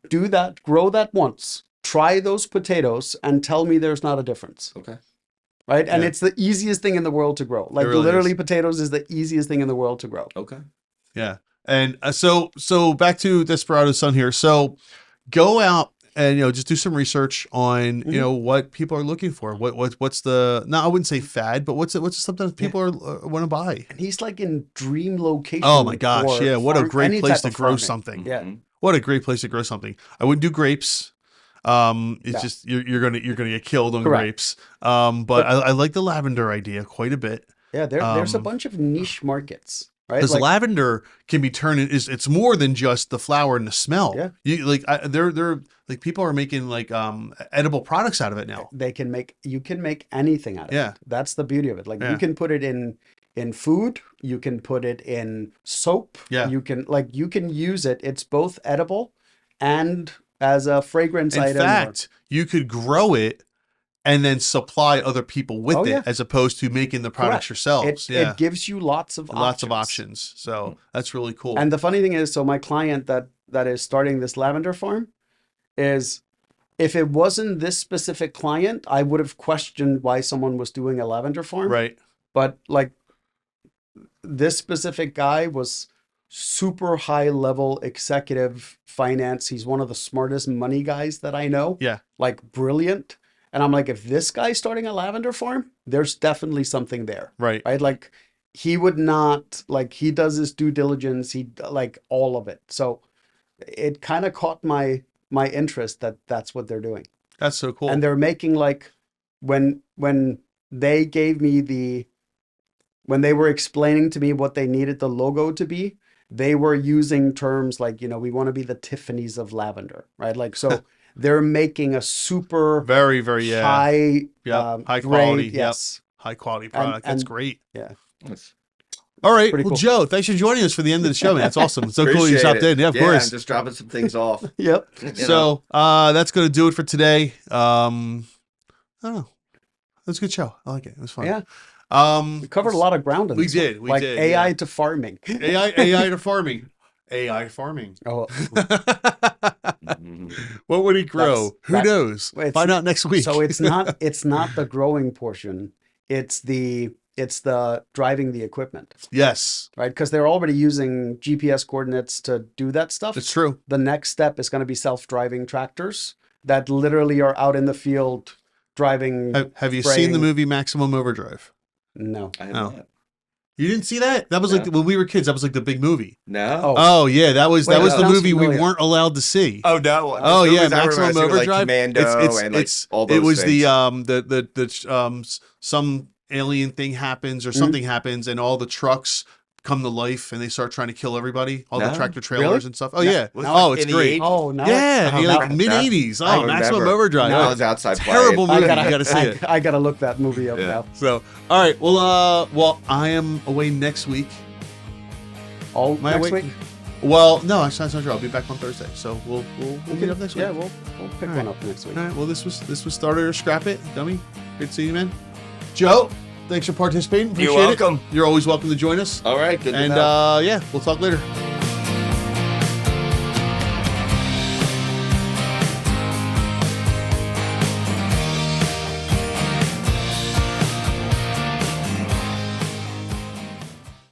do that, grow that once, try those potatoes, and tell me there's not a difference. Okay. Right? And it's the easiest thing in the world to grow. Like really literally is. Potatoes is the easiest thing in the world to grow. Okay. Yeah. And so back to Desperado's son here. So go out and, just do some research on, what people are looking for. What's the, no, I wouldn't say fad, but what's something that people are want to buy? And he's like in dream location. Oh my gosh. Yeah. What a great place to grow farming. something. Yeah. What a great place to grow something. I wouldn't do grapes. It's just, you're going to get killed on grapes. But I like the lavender idea quite a bit. Yeah. There's a bunch of niche markets. Right? Because lavender can be turned it's more than just the flower and the smell. Yeah. They're like people are making like edible products out of it now. You can make anything out of it. That's the beauty of it. Like you can put it in food, you can put it in soap. Yeah. You can use it. It's both edible and as a fragrance item. In fact, you could grow it and then supply other people with it as opposed to making the products yourselves. It gives you lots of options. So that's really cool. And the funny thing is, so my client that is starting this lavender farm is, if it wasn't this specific client, I would have questioned why someone was doing a lavender farm. Right. But like this specific guy was super high level executive finance. He's one of the smartest money guys that I know. Yeah. Like brilliant. And I'm like, if this guy's starting a lavender farm, there's definitely something there. Right. Like he would not, like he does his due diligence. He like all of it. So it kind of caught my interest that's what they're doing. That's so cool. And they're making like, when they gave me when they were explaining to me what they needed the logo to be, they were using terms like, we want to be the Tiffany's of lavender, right? Like, so they're making a super very, very high, high quality, yes, high quality product. That's great. Yeah. All right. Pretty well, cool. Joe, thanks for joining us for the end of the show, man. That's awesome. It's so cool you stopped in. Yeah, of course. I'm just dropping some things off. Yep. So that's going to do it for today. I don't know. It was a good show. I like it. It was fun. Yeah. We covered a lot of ground in this. We did. Like AI to farming. AI to farming. AI farming. Oh. What would he grow? Who knows? Find out next week. So it's not the growing portion. It's the driving the equipment. Yes. Right? Because they're already using GPS coordinates to do that stuff. It's true. The next step is going to be self-driving tractors that literally are out in the field driving. Have you seen the movie Maximum Overdrive? No. I have not. You didn't see that? That was like when we were kids. That was like the big movie. No. Oh yeah, that was the movie we familiar. weren't allowed to see. Oh no. Oh yeah, Maximum Overdrive. Like Commando and like all those it was things. the some alien thing happens or something happens and all the trucks come to life and they start trying to kill everybody. All the tractor trailers and stuff. Oh yeah. No. It's great. Oh no. Yeah, like mid '80s. Oh, Maximum Overdrive. No, I was outside terrible playing. movie. You got to see it. I gotta look that movie up now. So, all right. Well, I am away next week. Next week? Well, no, that's not true. I'll be back on Thursday. So we'll meet up next week. Yeah, we'll pick one up next week. All right. Well, this was Starter or Scrap It, Dummy. Good to see you, man. Joe, thanks for participating. Appreciate You're welcome. You're always welcome to join us. All right. Good to and know. yeah, we'll talk later.